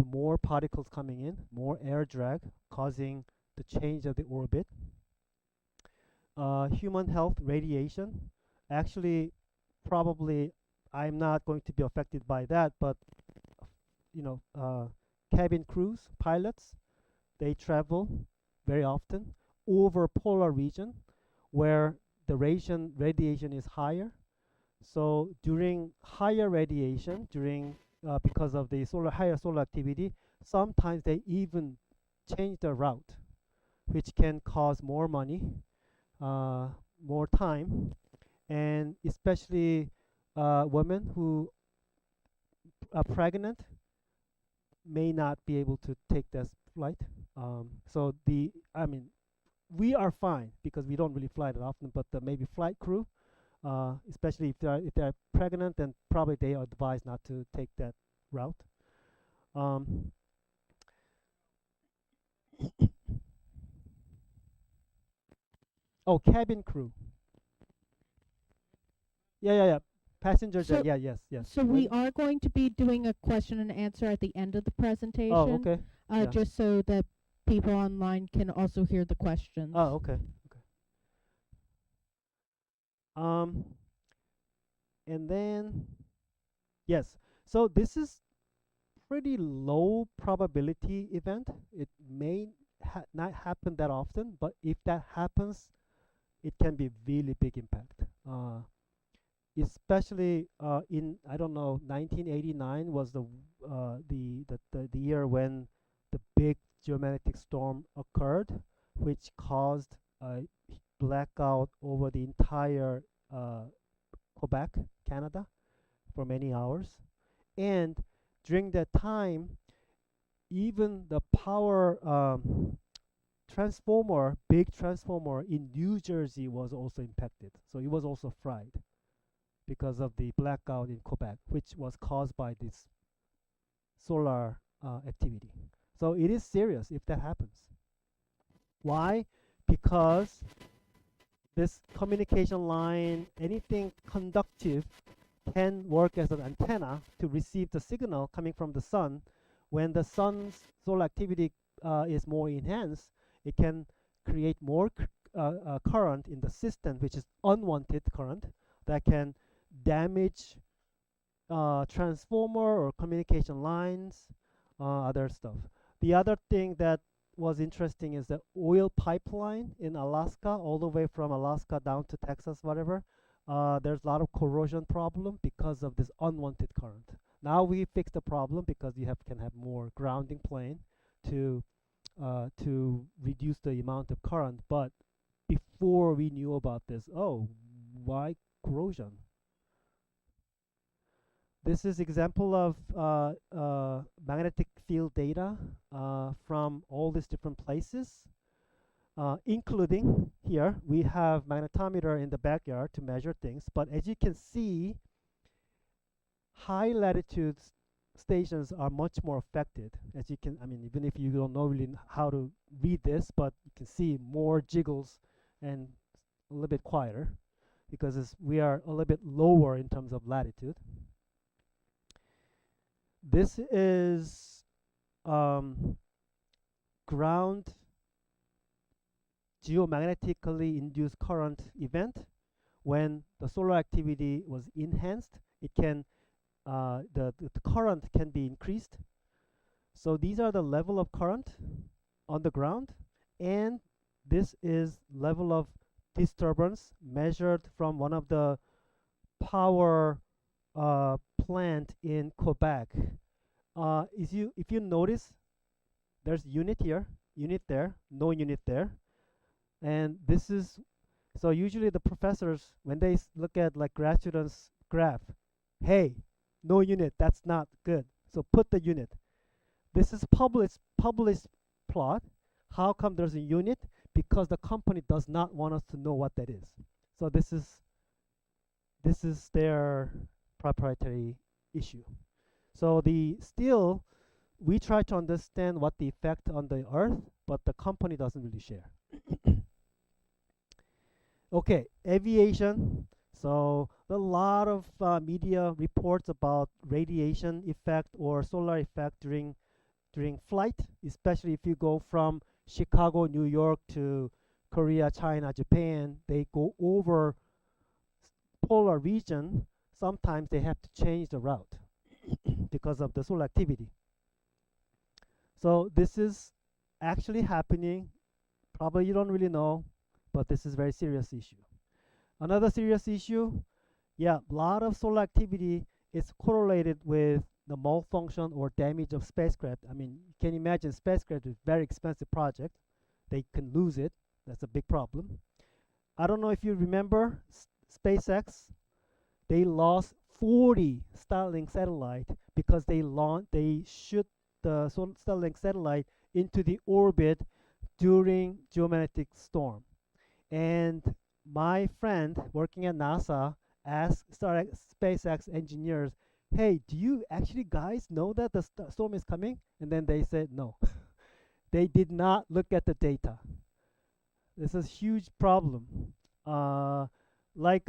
more particles coming in, more air drag, causing the change of the orbit. Human health, radiation. Actually, probably I'm not going to be affected by that, but you know, cabin crews, pilots, they travel very often over polar region where the radiation is higher. So during higher radiation, during because of the higher solar activity, sometimes they even change the route, which can cause more money, uh, more time, and especially women who are pregnant may not be able to take this flight. So I mean, we are fine because we don't really fly that often, but the maybe flight crew, especially if they're pregnant, then probably they are advised not to take that route. Um, oh, cabin crew. Yeah, yeah, yeah. Passenger jet. So Yeah, yes, yes. so we are going to be doing a question and answer at the end of the Oh, presentation, okay. Yeah. just so that people online can also hear the questions. Oh, okay. Okay. Um, and then yes. So this is pretty low probability event. It may not happen that often, but if that happens, it can be really big impact. Especially in I don't know 1989 was the year when the big geomagnetic storm occurred, which caused a blackout over the entire uh, Quebec, Canada, for many hours. And during that time, even the power big transformer in New Jersey was also impacted. So it was also fried because of the blackout in Quebec, which was caused by this solar activity. So it is serious if that happens. Why? Because this communication line, anything conductive, can work as an antenna to receive the signal coming from the sun. When the sun's solar activity is more enhanced, it can create more current in the system, which is unwanted current that can damage transformer or communication lines, other stuff. The other thing that was interesting is the oil pipeline in Alaska, all the way from Alaska down to Texas, whatever. There's a lot of corrosion problem because of this unwanted current. Now we fix the problem because you can have more grounding plane to reduce the amount of current. But before we knew about this, oh, why corrosion? This is example of magnetic field data from all these different places, including here we have magnetometer in the backyard to measure things. But as you can see, high latitude stations are much more affected. As you can, I mean, even if you don't know really how to read this, but you can see more jiggles and a little bit quieter because we are a little bit lower in terms of latitude. This is ground geomagnetically induced current event. When the solar activity was enhanced, it can the current can be increased. So these are the level of current on the ground, and this is level of disturbance measured from one of the power plant in Quebec. If you notice, there's unit here, unit there, no unit there, and this is so usually the professors when they look at like grad students graph, hey, no unit, that's not good. So put the unit. This is published plot. How come there's a unit? Because the company does not want us to know what that is. So this is their proprietary issue. So the still we try to understand what the effect on the earth, but the company doesn't really share. Okay, aviation. So a lot of media reports about radiation effect or solar effect during flight, especially if you go from Chicago, New York to Korea, China, Japan. They go over polar region. Sometimes they have to change the route because of the solar activity. So this is actually happening. Probably you don't really know, but this is very serious issue. Another serious issue, yeah, a lot of solar activity is correlated with the malfunction or damage of spacecraft. I mean, you can imagine spacecraft is very expensive project. They can lose it. That's a big problem. I don't know if you remember SpaceX. They lost 40 Starlink satellite because they shoot the Starlink satellite into the orbit during geomagnetic storm. And my friend working at NASA asked SpaceX engineers, "Hey, do you actually guys know that the storm is coming?" And then they said no. They did not look at the data. This is a huge problem. Uh, like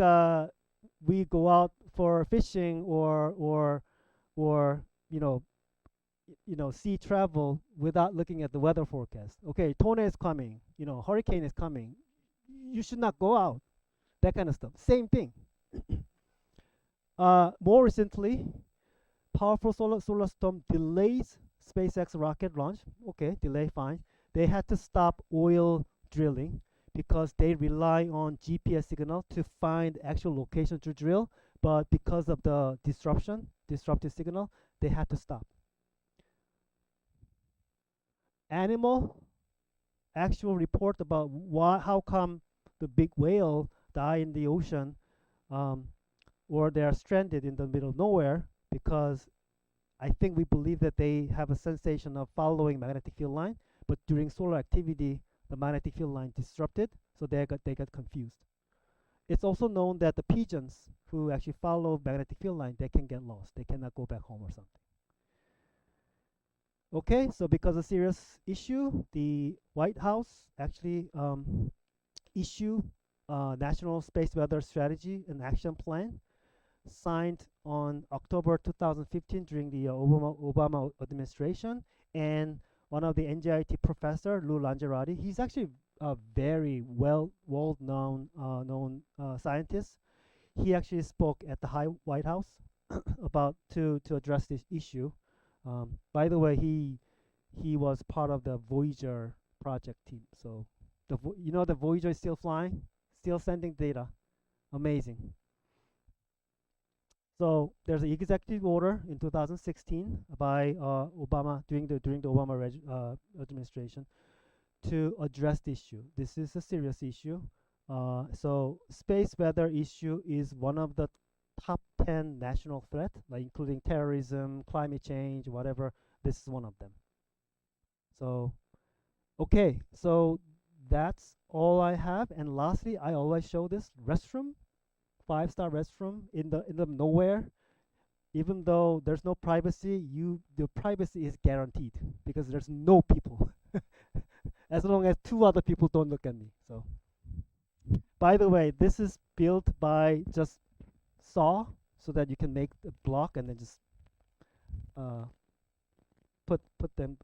we go out for fishing or sea travel without looking at the weather forecast. Okay, tornado is coming. Hurricane is coming. You should not go out. That kind of stuff. Same thing. More recently, powerful solar storm delays SpaceX rocket launch. Okay, delay, fine. They had to stop oil drilling because they rely on GPS signal to find actual location to drill. But because of the disruptive signal, they had to stop. Animal actual report about how come the big whale die in the ocean, um, or they are stranded in the middle of nowhere because I think we believe that they have a sensation of following magnetic field line, but during solar activity, the magnetic field line disrupted, so they got confused. It's also known that the pigeons who actually follow magnetic field line, they can get lost. They cannot go back home or something. Okay, so because of serious issue, the White House actually issue National Space Weather Strategy and Action Plan signed on October 2015 during the Obama administration. And one of the NJIT professor, Lou Langerotti, he's actually a very known scientist. He actually spoke at the White House about to address this issue. By the way, he was part of the Voyager project team. So the Voyager is still flying, still sending data. Amazing. So there's an executive order in 2016 by Obama during the Obama administration to address the issue. This is a serious issue. So space weather issue is one of the top 10 national threat, like including terrorism, climate change, whatever. This is one of them. So okay, so that's all I have. And lastly, I always show this restroom, 5-star restroom in the nowhere. Even though there's no privacy, the privacy is guaranteed because there's no people. As long as two other people don't look at me. So by the way, this is built by just saw so that you can make the block and then just uh, put them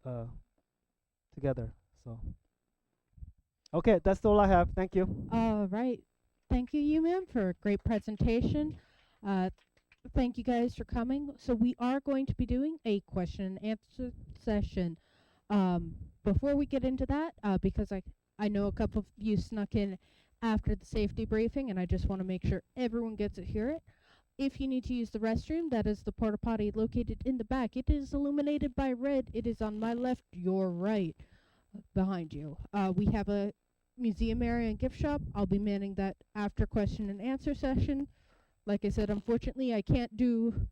together. So okay, that's all I have. Thank you. All right. Thank you, Yuman, for a great presentation. Uh, Thank you guys for coming. So we are going to be doing a question and answer session. Um, Before we get into that, because I know a couple of you snuck in after the safety briefing, and I just want to make sure everyone gets to hear it. If you need to use the restroom, that is the porta potty located in the back. It is illuminated by red. It is on my left, your right, behind you. We have a museum area and gift shop. I'll be manning that after question and answer session. Like I said, unfortunately, I can't do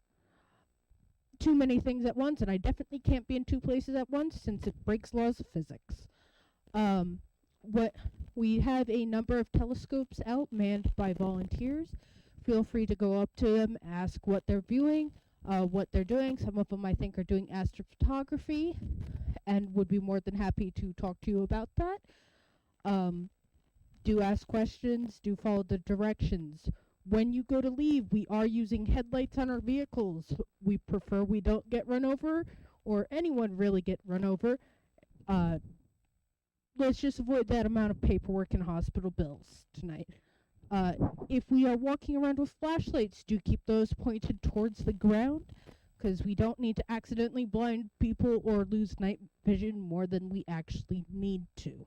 too many things at once, and I definitely can't be in two places at once since it breaks laws of physics. Um, what We have a number of telescopes out manned by volunteers. Feel free to go up to them, ask what they're viewing, what they're doing. Some of them I think are doing astrophotography, and would be more than happy to talk to you about that. Um, do ask questions, do follow the directions. When you go to leave, we are using headlights on our vehicles. We prefer we don't get run over or anyone really get run over. Uh, let's just avoid that amount of paperwork and hospital bills tonight. Uh, if we are walking around with flashlights, do keep those pointed towards the ground because we don't need to accidentally blind people or lose night vision more than we actually need to.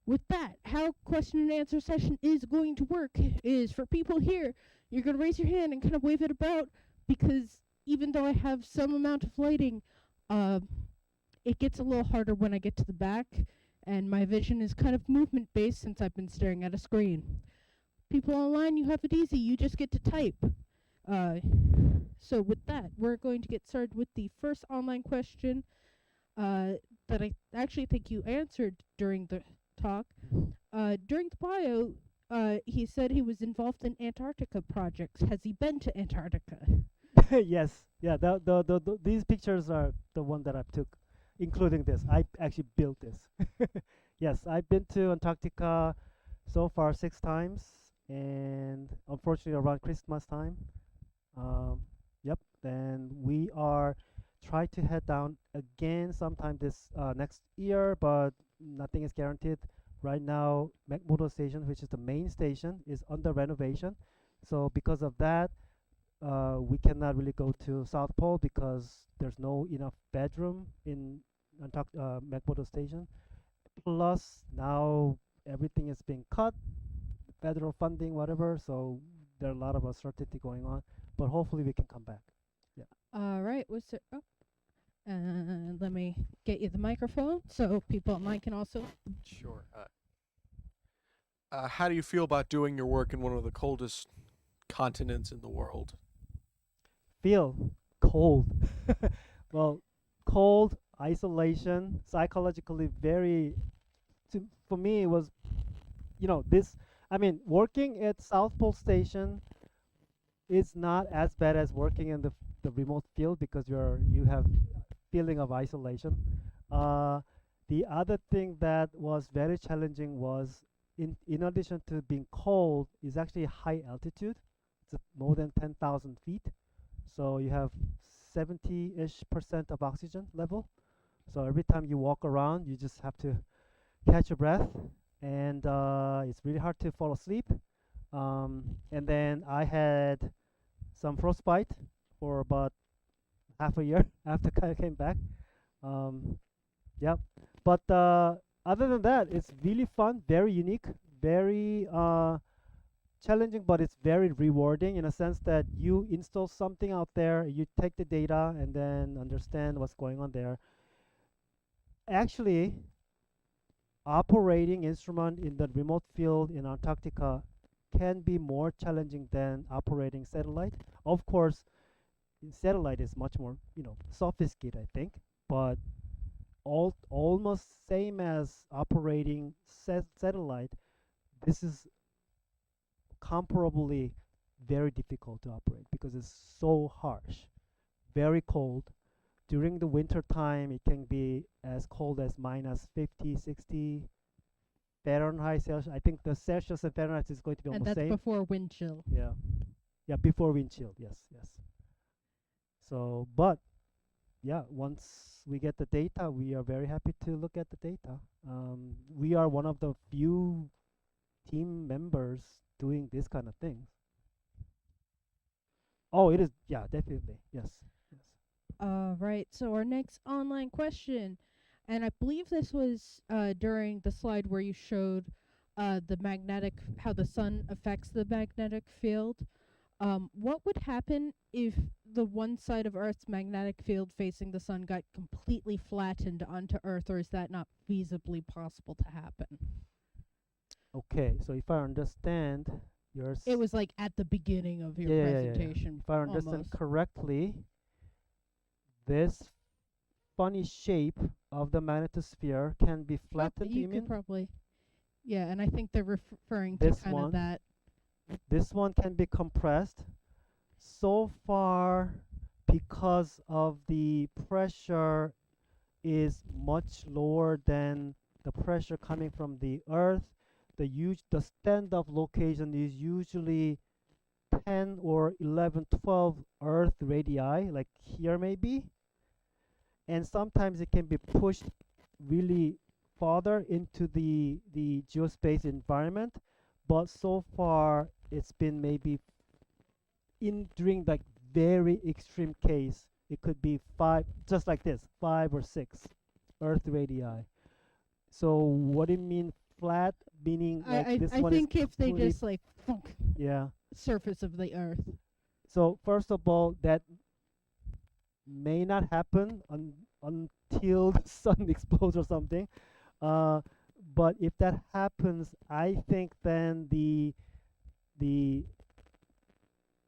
With that, how question and answer session is going to work is for people here, you're going to raise your hand and kind of wave it about because even though I have some amount of lighting, uh, it gets a little harder when I get to the back, and my vision is kind of movement based since I've been staring at a screen. People online, you have it easy. You just get to type. Uh, so with that, we're going to get started with the first online question that I actually think you answered during the talk. During the bio, he said he was involved in Antarctica projects. Has he been to Antarctica? Yes, yeah. These pictures are the one that I took, including this. I actually built this. Yes, I've been to Antarctica so far 6 times, and unfortunately around Christmas time. Um, yep. And we are trying to head down again sometime this next year, but nothing is guaranteed. Right now, McMurdo Station, which is the main station, is under renovation. So because of that, we cannot really go to South Pole because there's no enough bedroom in McMurdo Station. Plus, now everything is being cut, federal funding, whatever. So there are a lot of uncertainty going on. But hopefully, we can come back. Yeah. All right, what's it? Oh, let me get you the microphone so people online can also. Sure. How do you feel about doing your work in one of the coldest continents in the world? Feel cold. Well, cold, isolation, psychologically very. For me, it was, this. I mean, working at South Pole Station is not as bad as working in the remote field because you have feeling of isolation. Uh, the other thing that was very challenging was in addition to being cold, is actually high altitude. It's more than 10,000 feet, so you have 70-ish% of oxygen level. So every time you walk around, you just have to catch your breath, and it's really hard to fall asleep. And then I had some frostbite for about half a year after I came back. Um, yeah, but other than that, it's really fun, very unique, very challenging, but it's very rewarding in a sense that you install something out there, you take the data, and then understand what's going on there. Actually, operating instrument in the remote field in Antarctica can be more challenging than operating satellite. Of course, satellite is much more, sophisticated, I think, but almost same as operating satellite. This is comparably very difficult to operate because it's so harsh, very cold. During the winter time, it can be as cold as minus 50, 60 Fahrenheit, Celsius. I think the Celsius and Fahrenheit is going to be And almost that's same. before wind chill. Yeah, yeah, before wind chill. Yes, yes. So, but yeah, once we get the data, we are very happy to look at the data. We are one of the few team members doing this kind of things. Oh, it is. Yeah, definitely. Yes. Yes. Right. So our next online question, and I believe this was during the slide where you showed the magnetic how the sun affects the magnetic field. What would happen if the one side of Earth's magnetic field facing the sun got completely flattened onto Earth, or is that not feasibly possible to happen? Okay. So if I understand It yours, was like at the beginning of your yeah. presentation, If I understand almost. correctly, this funny shape of the magnetosphere can be Yep, flattened. you You could mean probably. Yeah, and I think they're referring to this kind of one? that. This one can be compressed. So far, because of the pressure is much lower than the pressure coming from the Earth, the standoff location is usually 10 or 11, 12 Earth radii, like here maybe, and sometimes it can be pushed really farther into the geospace environment. But so far, it's been maybe in during like very extreme case, it could be five, just like this, 5 or 6 Earth radii. So what do you mean flat? Meaning I like I, this I one is think if they completely, just like funk yeah. surface of the Earth. So first of all, that may not happen until the sun explodes or something. Uh, but if that happens, I think then the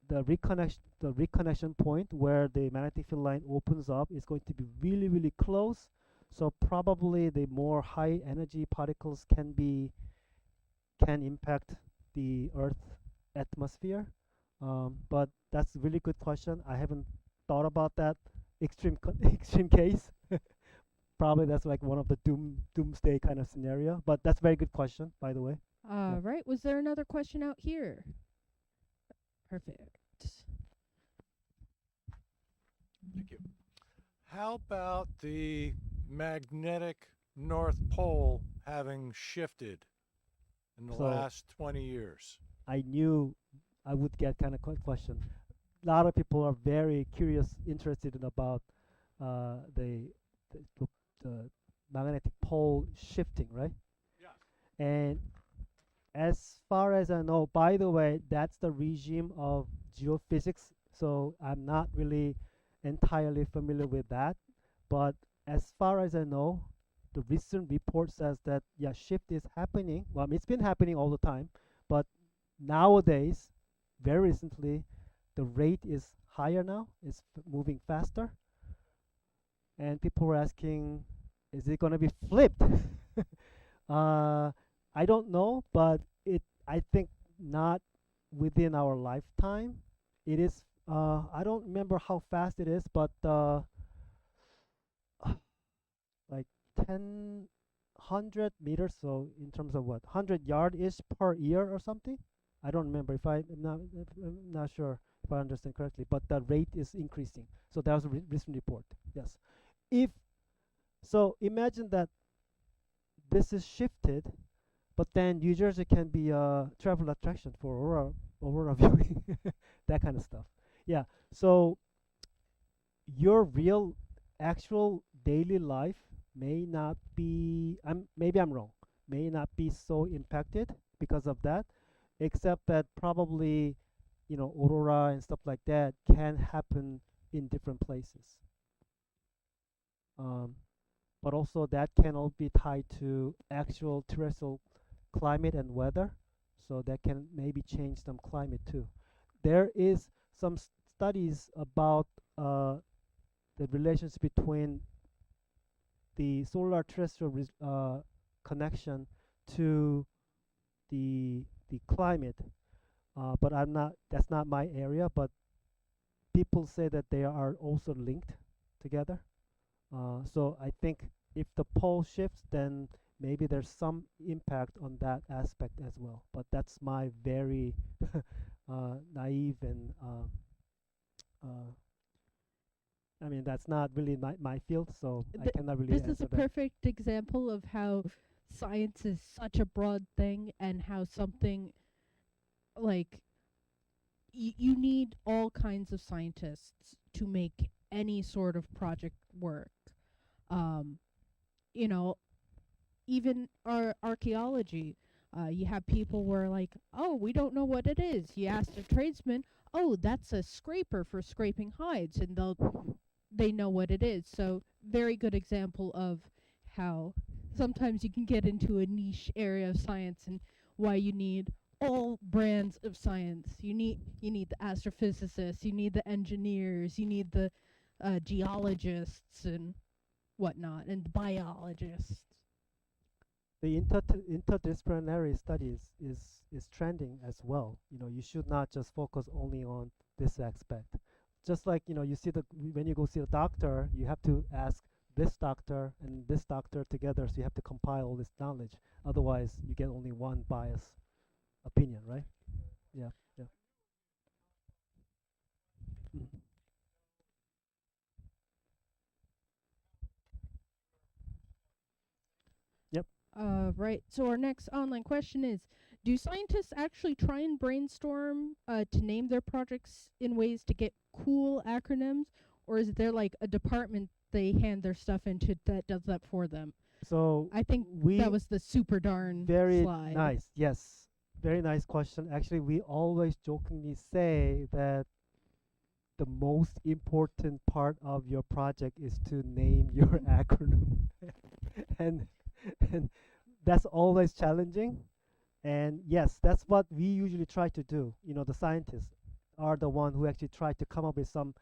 the reconnection point where the magnetic field line opens up is going to be really really close. So probably the more high energy particles can impact the Earth atmosphere. But that's a really good question. I haven't thought about that extreme case. Probably that's like one of the doomsday kind of scenario. But that's a very good question, by the way. Yeah. Right. Was there another question out here? Perfect. Thank you. How about the magnetic North Pole having shifted in the So last 20 years? I knew I would get kind of question. A lot of people are very curious, interested in about uh, the, the the magnetic pole shifting, right? And as far as I know, by the way, that's the regime of geophysics. So I'm not really entirely familiar with that. But as far as I know, the recent report says that yeah, shift is happening. Well, it's been happening all the time, but nowadays, very recently, the rate is higher now. It's moving faster, and people were asking, is it going to be flipped? uh, I don't know, but I think not within our lifetime. It is. I don't remember how fast it is, but like 10, 100 meters. So in terms of what, 100 yard is per year or something. I don't remember I'm not sure if I understand correctly, but the rate is increasing. So that was a recent report. Yes. If so, imagine that this is shifted, but then New Jersey can be a travel attraction for aurora viewing, that kind of stuff. Yeah. So your real actual daily life may not be maybe I'm wrong, may not be so impacted because of that, except that probably aurora and stuff like that can happen in different places. um, but also that can all be tied to actual terrestrial climate and weather, so that can maybe change some climate too. There is some studies about uh, the relations between the solar terrestrial connection to the climate, but I'm not. That's not my area. But people say that they are also linked together. So I think if the pole shifts, then maybe there's some impact on that aspect as well. But that's my very naive and uh, I mean that's not really my field, so I cannot really This is a answer that. perfect example of how science is such a broad thing and how something like you need all kinds of scientists to make any sort of project work. Um, you know, even our archaeology, you have people where like, oh, we don't know what it is. You ask a tradesman, oh, that's a scraper for scraping hides, and they know what it is. So very good example of how sometimes you can get into a niche area of science and why you need all brands of science. You need the astrophysicists, you need the engineers, you need the geologists and whatnot, and biologists. The interdisciplinary studies is trending as well. You should not just focus only on this aspect. Just like you see when you go see a doctor, you have to ask this doctor and this doctor together, so you have to compile all this knowledge. Otherwise, you get only one biased opinion, right? Yeah, yeah. Mhm. Yep. Right. So our next online question is: do scientists actually try and brainstorm to name their projects in ways to get cool acronyms, or is there like a department they hand their stuff into that does that for them? So I think that we was the super darn very slide. nice. Yes, very nice question. Actually, we always jokingly say that the most important part of your project is to name your acronym, and and that's always challenging. And yes, that's what we usually try to do. The scientists are the one who actually try to come up with some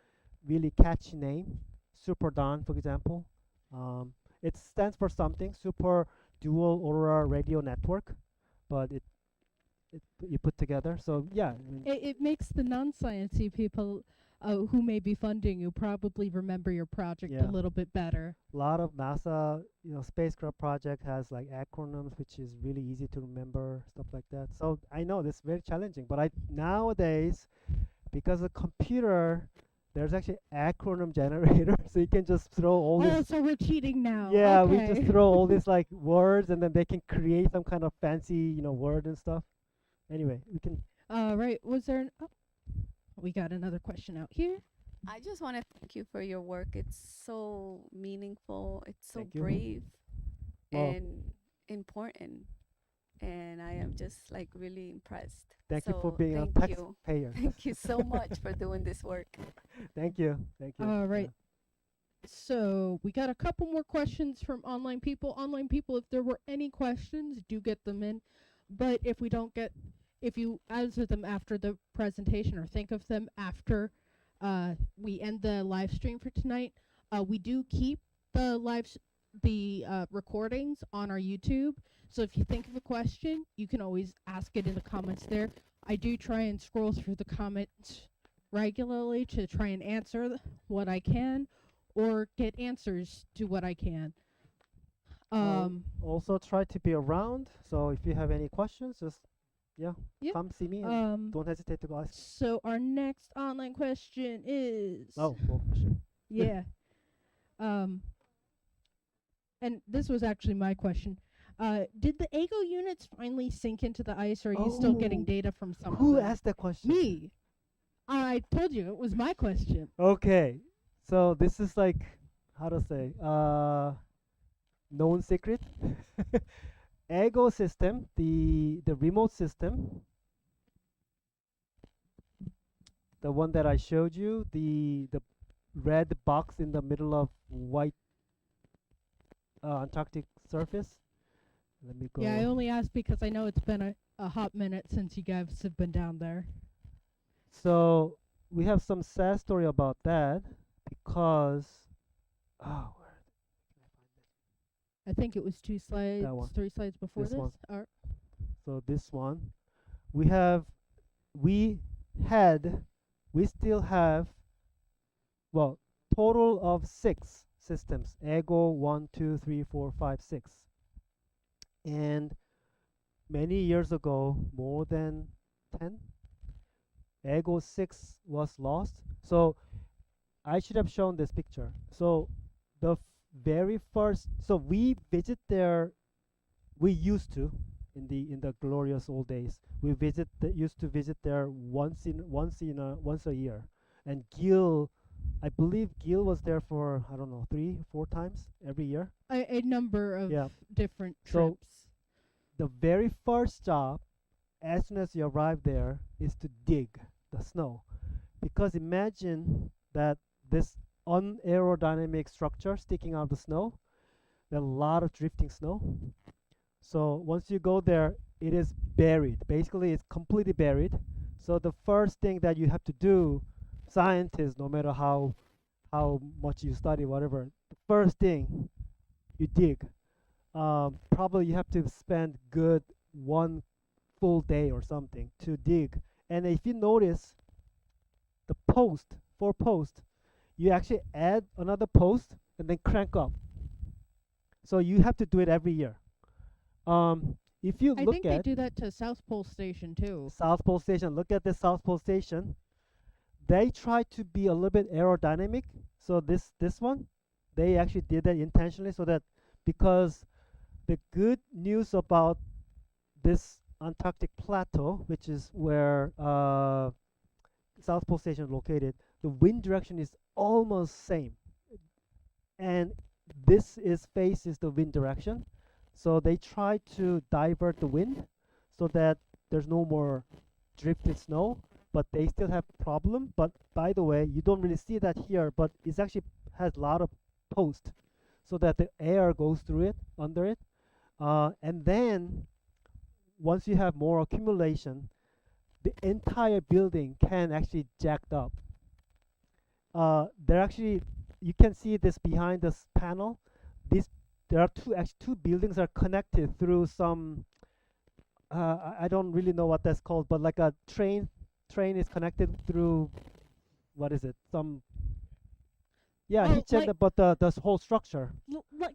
really catchy name. Super Dawn, for example. It stands for something, Super Dual Aurora Radio Network, but it you put together. So yeah, I mean, It makes the non-sciencey people who may be funding you probably remember your project a yeah, little bit better. a lot of NASA, spacecraft project has like acronyms, which is really easy to remember, stuff like that. So I know this is very challenging, but I nowadays, because of computer, there's actually acronym generator, so you can just throw all Oh, this. so we're cheating now. Yeah, we just Okay. throw all these like words, and then they can create some kind of fancy, word and stuff. Anyway, we can. Right. Was there? Oh, we got another question out here. I just want to thank you for your work. It's so meaningful, it's so Thank you. brave Well, and important. And I am just like really impressed. thank you for So being a thank you. taxpayer. Thank you so much for doing this work. Thank you. Thank you. Right. So we got a couple more questions from online people. Online people, if there were any questions, do get them in. But if you answer them after the presentation or think of them after we end the live stream for tonight, we do keep the recordings on our YouTube. So if you think of a question, you can always ask it in the comments there. I do try and scroll through the comments regularly to try and answer what I can or get answers to what I can. Also try to be around. So if you have any questions, just yeah, Yeah. come see me and don't hesitate to ask. So our next online question is Oh, well, sure. yeah. And this was actually my question. Did the Ego units finally sink into the ice, or are you still getting Oh, data from some who of them? asked that question? Me. I told you it was my question. Okay, so this is like how to say known secret. Ego system, the remote system, the one that I showed you, the red box in the middle of white Antarctic surface. Let me go. Yeah, I only asked because I know it's been a hot minute since you guys have been down there. So we have some sad story about that because oh, where can I find it? I think it was 1. 3 slides before This this. one. Or So this one, we have, we had, we still have, well, total of 6 systems. Ego 1, 2, 3, 4, 5, 6. And many years ago, more than 10, Ego 6 was lost. So I should have shown this picture. So the very first, so we visit there, we used to, in the glorious old days. We used to visit there once a year, and Gil, I believe Gil was there for I don't know 3 4 times every year. A number of Yeah. different So trips. the very first job, as soon as you arrive there, is to dig the snow, because imagine that this unaerodynamic structure sticking out of the snow, there are a lot of drifting snow. So once you go there, it is buried. Basically, it's completely buried. So the first thing that you have to do, scientists, no matter how much you study, whatever, the first thing you dig. Probably you have to spend good 1 full day or something to dig. And if you notice the post, 4 posts, you actually add another post and then crank up. So you have to do it every year. If you I look think they at do that to South Pole Station too. South Pole Station, look at the South Pole Station. They try to be a little bit aerodynamic. So this one, they actually did that intentionally so that because the good news about this Antarctic plateau, which is where South Pole Station is located, the wind direction is almost same, and this is faces the wind direction. So they try to divert the wind so that there's no more drifted snow, but they still have problem. But by the way, you don't really see that here, but it actually has a lot of post so that the air goes through it, under it. And then once you have more accumulation, the entire building can actually jacked up. They're actually, you can see this behind this panel. These there are two buildings are connected through some. I don't really know what that's called, but like a train is connected through what is it? Some yeah, Oh, he said like about the whole structure.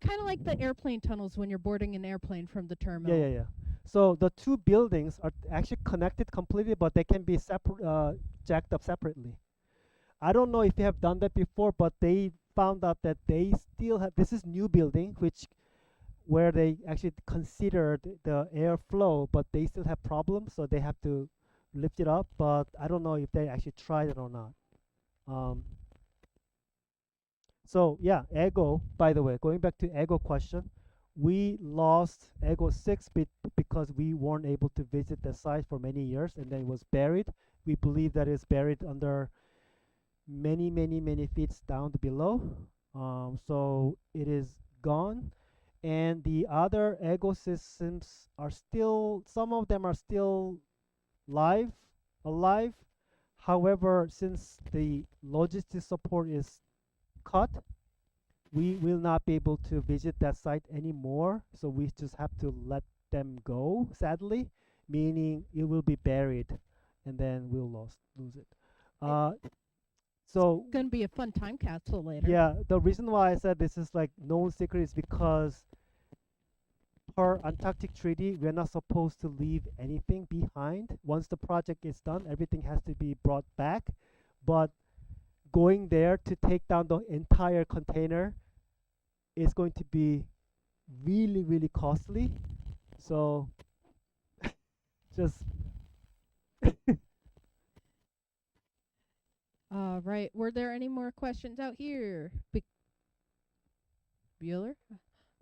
kind of like the airplane tunnels when you're boarding an airplane from the Yeah, terminal. yeah, yeah. So the two buildings are actually connected completely, but they can be separate, jacked up separately. I don't know if you have done that before, but they found out that they still have this is new building, which where they actually considered the airflow, but they still have problems, so they have to lift it up. But I don't know if they actually tried it or not. Um, so yeah, Ego. By the way, going back to Ego question, we lost Ego 6 because we weren't able to visit the site for many years, and then it was buried. We believe that it's buried under many feet down below. So it is gone, and the other ecosystems are still, some of them are still live alive. However, since the logistic support is cut, we will not be able to visit that site anymore, so we just have to let them go, sadly, meaning it will be buried and then we'll lose it. uh, so Gonna be a fun time capsule later. yeah, the reason why I said this is like known secret is because per Antarctic Treaty, we're not supposed to leave anything behind. Once the project is done, everything has to be brought back. But going there to take down the entire container is going to be really costly. So just Right. Were there any more questions out here? Bueller?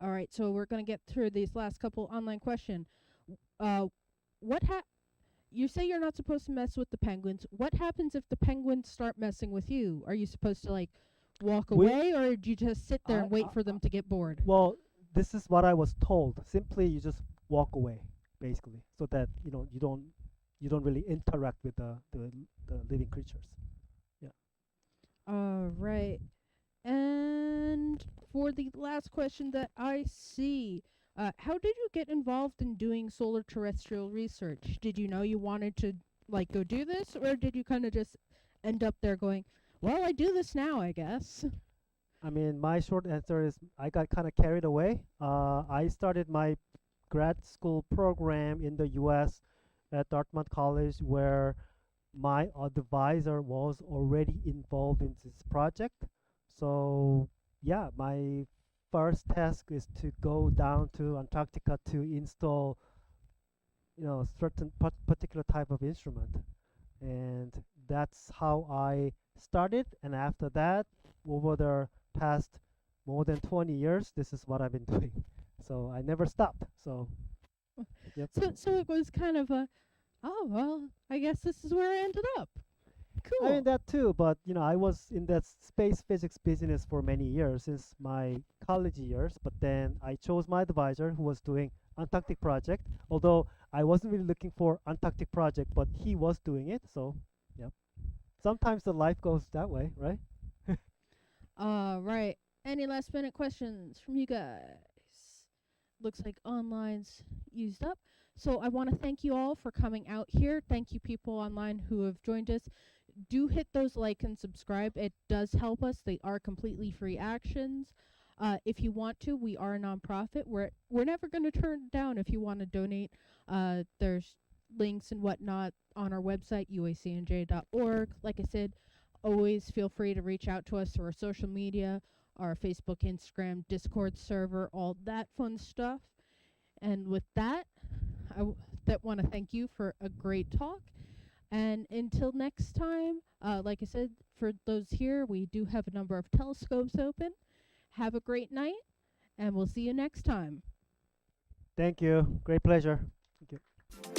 All right, so we're gonna get through these last couple online question. Uh, what you say you're not supposed to mess with the penguins. What happens if the penguins start messing with you? Are you supposed to like walk we away, or do you just sit there I, and wait for them to get bored? well, this is what I was told. Simply, you just walk away, basically, so that you don't really interact with the living creatures. Yeah. All right. And for the last question that I see, how did you get involved in doing solar terrestrial research? Did you know you wanted to like go do this, or did you kind of just end up there going, "Well, I do this now, I guess." I mean, my short answer is I got kind of carried away. I started my grad school program in the U.S. at Dartmouth College, where my advisor was already involved in this project. So yeah, my first task is to go down to Antarctica to install certain particular type of instrument, and that's how I started. And after that, over the past more than 20 years, this is what I've been doing. So I never stopped. So yep. So it was kind of a, oh well, I guess this is where I ended up. I mean Cool. that too, but I was in that space physics business for many years since my college years. But then I chose my advisor who was doing Antarctic project. Although I wasn't really looking for Antarctic project, but he was doing it. So, yep. Sometimes the life goes that way, right? Right. Any last minute questions from you guys? Looks like online's used up. So I want to thank you all for coming out here. Thank you, people online who have joined us. Do hit those like and subscribe. It does help us. They are completely free actions. If you want to, we are a nonprofit. We're never going to turn it down if you want to donate. There's links and whatnot on our website, uacnj.org. Like I said, always feel free to reach out to us through our social media, our Facebook, Instagram, Discord server, all that fun stuff. And with that, that want to thank you for a great talk. And until next time, like I said, for those here, we do have a number of telescopes open. Have a great night, and we'll see you next time. Thank you. Great pleasure. Thank you.